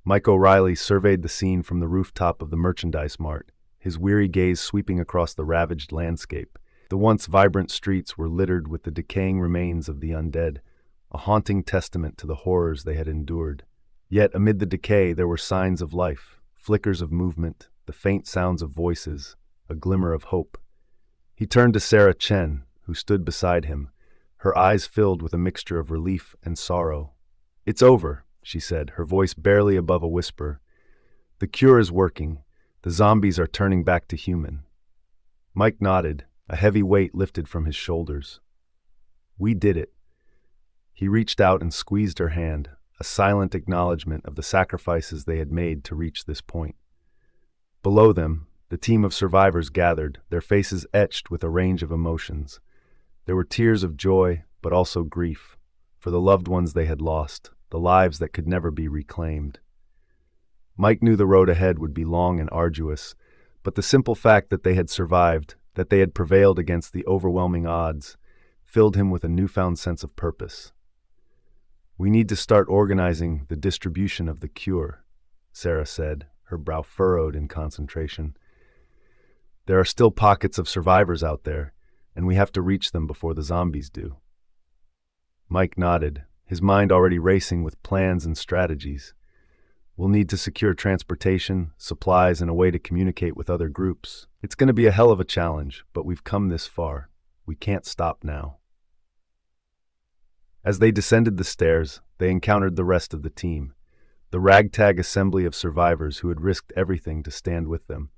Mike O'Reilly surveyed the scene from the rooftop of the merchandise mart, his weary gaze sweeping across the ravaged landscape. The once vibrant streets were littered with the decaying remains of the undead, a haunting testament to the horrors they had endured. Yet amid the decay there were signs of life, flickers of movement, the faint sounds of voices, a glimmer of hope. He turned to Sarah Chen, who stood beside him, her eyes filled with a mixture of relief and sorrow. "It's over," she said, her voice barely above a whisper. "The cure is working. The zombies are turning back to human." Mike nodded, a heavy weight lifted from his shoulders. "We did it." He reached out and squeezed her hand, a silent acknowledgement of the sacrifices they had made to reach this point. Below them, the team of survivors gathered, their faces etched with a range of emotions. There were tears of joy, but also grief, for the loved ones they had lost, the lives that could never be reclaimed. Mike knew the road ahead would be long and arduous, but the simple fact that they had survived, that they had prevailed against the overwhelming odds, filled him with a newfound sense of purpose. "We need to start organizing the distribution of the cure," Sarah said, her brow furrowed in concentration. "There are still pockets of survivors out there, and we have to reach them before the zombies do." Mike nodded, his mind already racing with plans and strategies. "We'll need to secure transportation, supplies, and a way to communicate with other groups. It's going to be a hell of a challenge, but we've come this far. We can't stop now." As they descended the stairs, they encountered the rest of the team, the ragtag assembly of survivors who had risked everything to stand with them.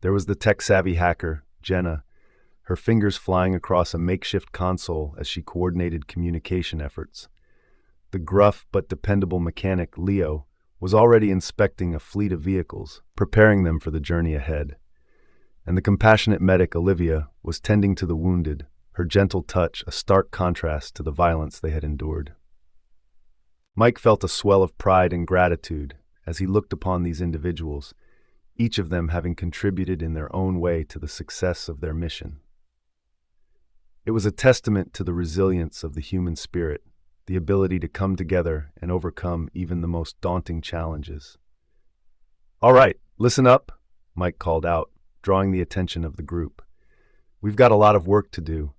There was the tech-savvy hacker, Jenna, her fingers flying across a makeshift console as she coordinated communication efforts. The gruff but dependable mechanic, Leo, was already inspecting a fleet of vehicles, preparing them for the journey ahead. And the compassionate medic, Olivia, was tending to the wounded, her gentle touch a stark contrast to the violence they had endured. Mike felt a swell of pride and gratitude as he looked upon these individuals, each of them having contributed in their own way to the success of their mission. It was a testament to the resilience of the human spirit, the ability to come together and overcome even the most daunting challenges. "All right, listen up," Mike called out, drawing the attention of the group. "We've got a lot of work to do,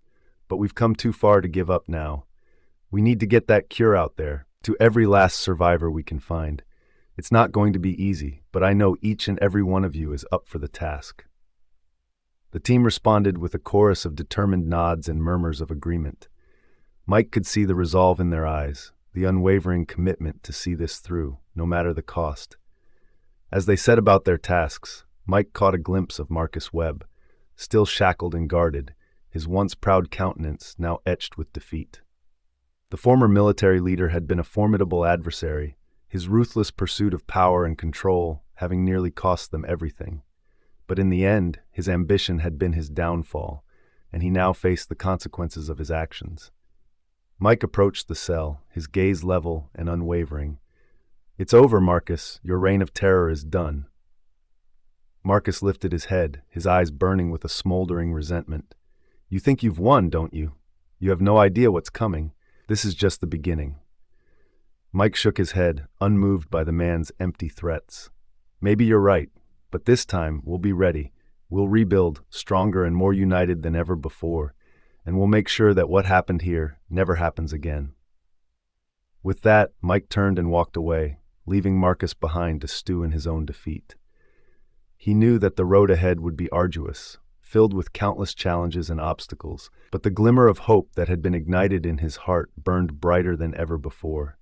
but we've come too far to give up now. We need to get that cure out there, to every last survivor we can find. It's not going to be easy, but I know each and every one of you is up for the task." The team responded with a chorus of determined nods and murmurs of agreement. Mike could see the resolve in their eyes, the unwavering commitment to see this through, no matter the cost. As they set about their tasks, Mike caught a glimpse of Marcus Webb, still shackled and guarded, his once proud countenance now etched with defeat. The former military leader had been a formidable adversary, his ruthless pursuit of power and control having nearly cost them everything. But in the end, his ambition had been his downfall, and he now faced the consequences of his actions. Mike approached the cell, his gaze level and unwavering. "It's over, Marcus. Your reign of terror is done." Marcus lifted his head, his eyes burning with a smoldering resentment. "You think you've won, don't you? You have no idea what's coming. This is just the beginning." Mike shook his head, unmoved by the man's empty threats. "Maybe you're right, but this time we'll be ready. We'll rebuild, stronger and more united than ever before, and we'll make sure that what happened here never happens again." With that, Mike turned and walked away, leaving Marcus behind to stew in his own defeat. He knew that the road ahead would be arduous, filled with countless challenges and obstacles, but the glimmer of hope that had been ignited in his heart burned brighter than ever before.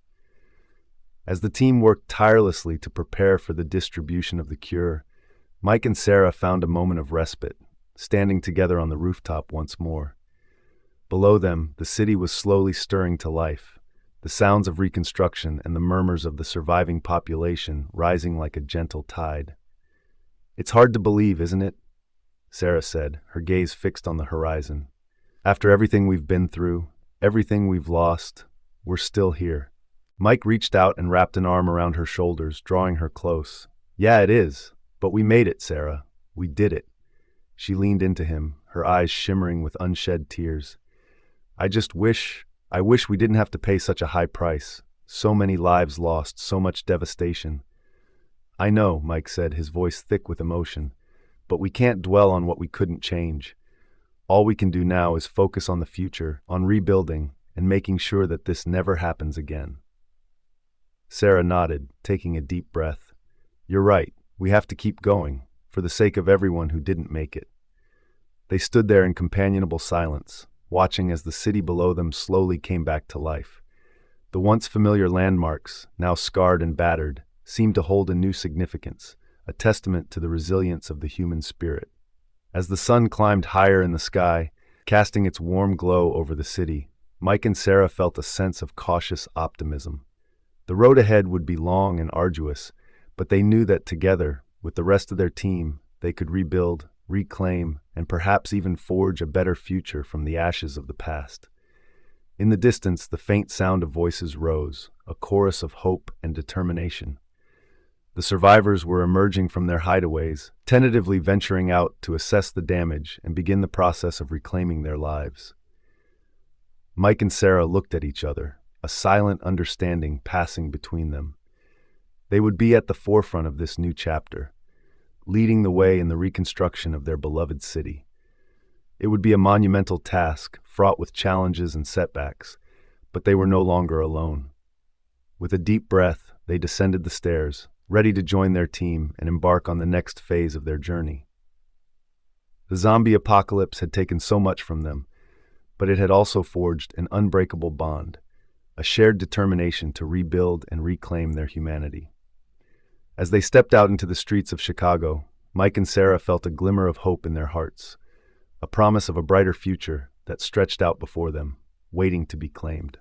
As the team worked tirelessly to prepare for the distribution of the cure, Mike and Sarah found a moment of respite, standing together on the rooftop once more. Below them, the city was slowly stirring to life, the sounds of reconstruction and the murmurs of the surviving population rising like a gentle tide. "It's hard to believe, isn't it?" Sarah said, her gaze fixed on the horizon. "After everything we've been through, everything we've lost, we're still here." Mike reached out and wrapped an arm around her shoulders, drawing her close. "Yeah, it is. But we made it, Sarah. We did it." She leaned into him, her eyes shimmering with unshed tears. I wish we didn't have to pay such a high price. So many lives lost, so much devastation." "I know," Mike said, his voice thick with emotion, "but we can't dwell on what we couldn't change. All we can do now is focus on the future, on rebuilding, and making sure that this never happens again." Sarah nodded, taking a deep breath. "You're right. We have to keep going, for the sake of everyone who didn't make it." They stood there in companionable silence, watching as the city below them slowly came back to life. The once familiar landmarks, now scarred and battered, seemed to hold a new significance, a testament to the resilience of the human spirit. As the sun climbed higher in the sky, casting its warm glow over the city, Mike and Sarah felt a sense of cautious optimism. The road ahead would be long and arduous, but they knew that together, with the rest of their team, they could rebuild, reclaim, and perhaps even forge a better future from the ashes of the past. In the distance, the faint sound of voices rose, a chorus of hope and determination. The survivors were emerging from their hideaways, tentatively venturing out to assess the damage and begin the process of reclaiming their lives. Mike and Sarah looked at each other, a silent understanding passing between them. They would be at the forefront of this new chapter, leading the way in the reconstruction of their beloved city. It would be a monumental task, fraught with challenges and setbacks, but they were no longer alone. With a deep breath, they descended the stairs, ready to join their team and embark on the next phase of their journey. The zombie apocalypse had taken so much from them, but it had also forged an unbreakable bond, a shared determination to rebuild and reclaim their humanity. As they stepped out into the streets of Chicago, Mike and Sarah felt a glimmer of hope in their hearts, a promise of a brighter future that stretched out before them, waiting to be claimed.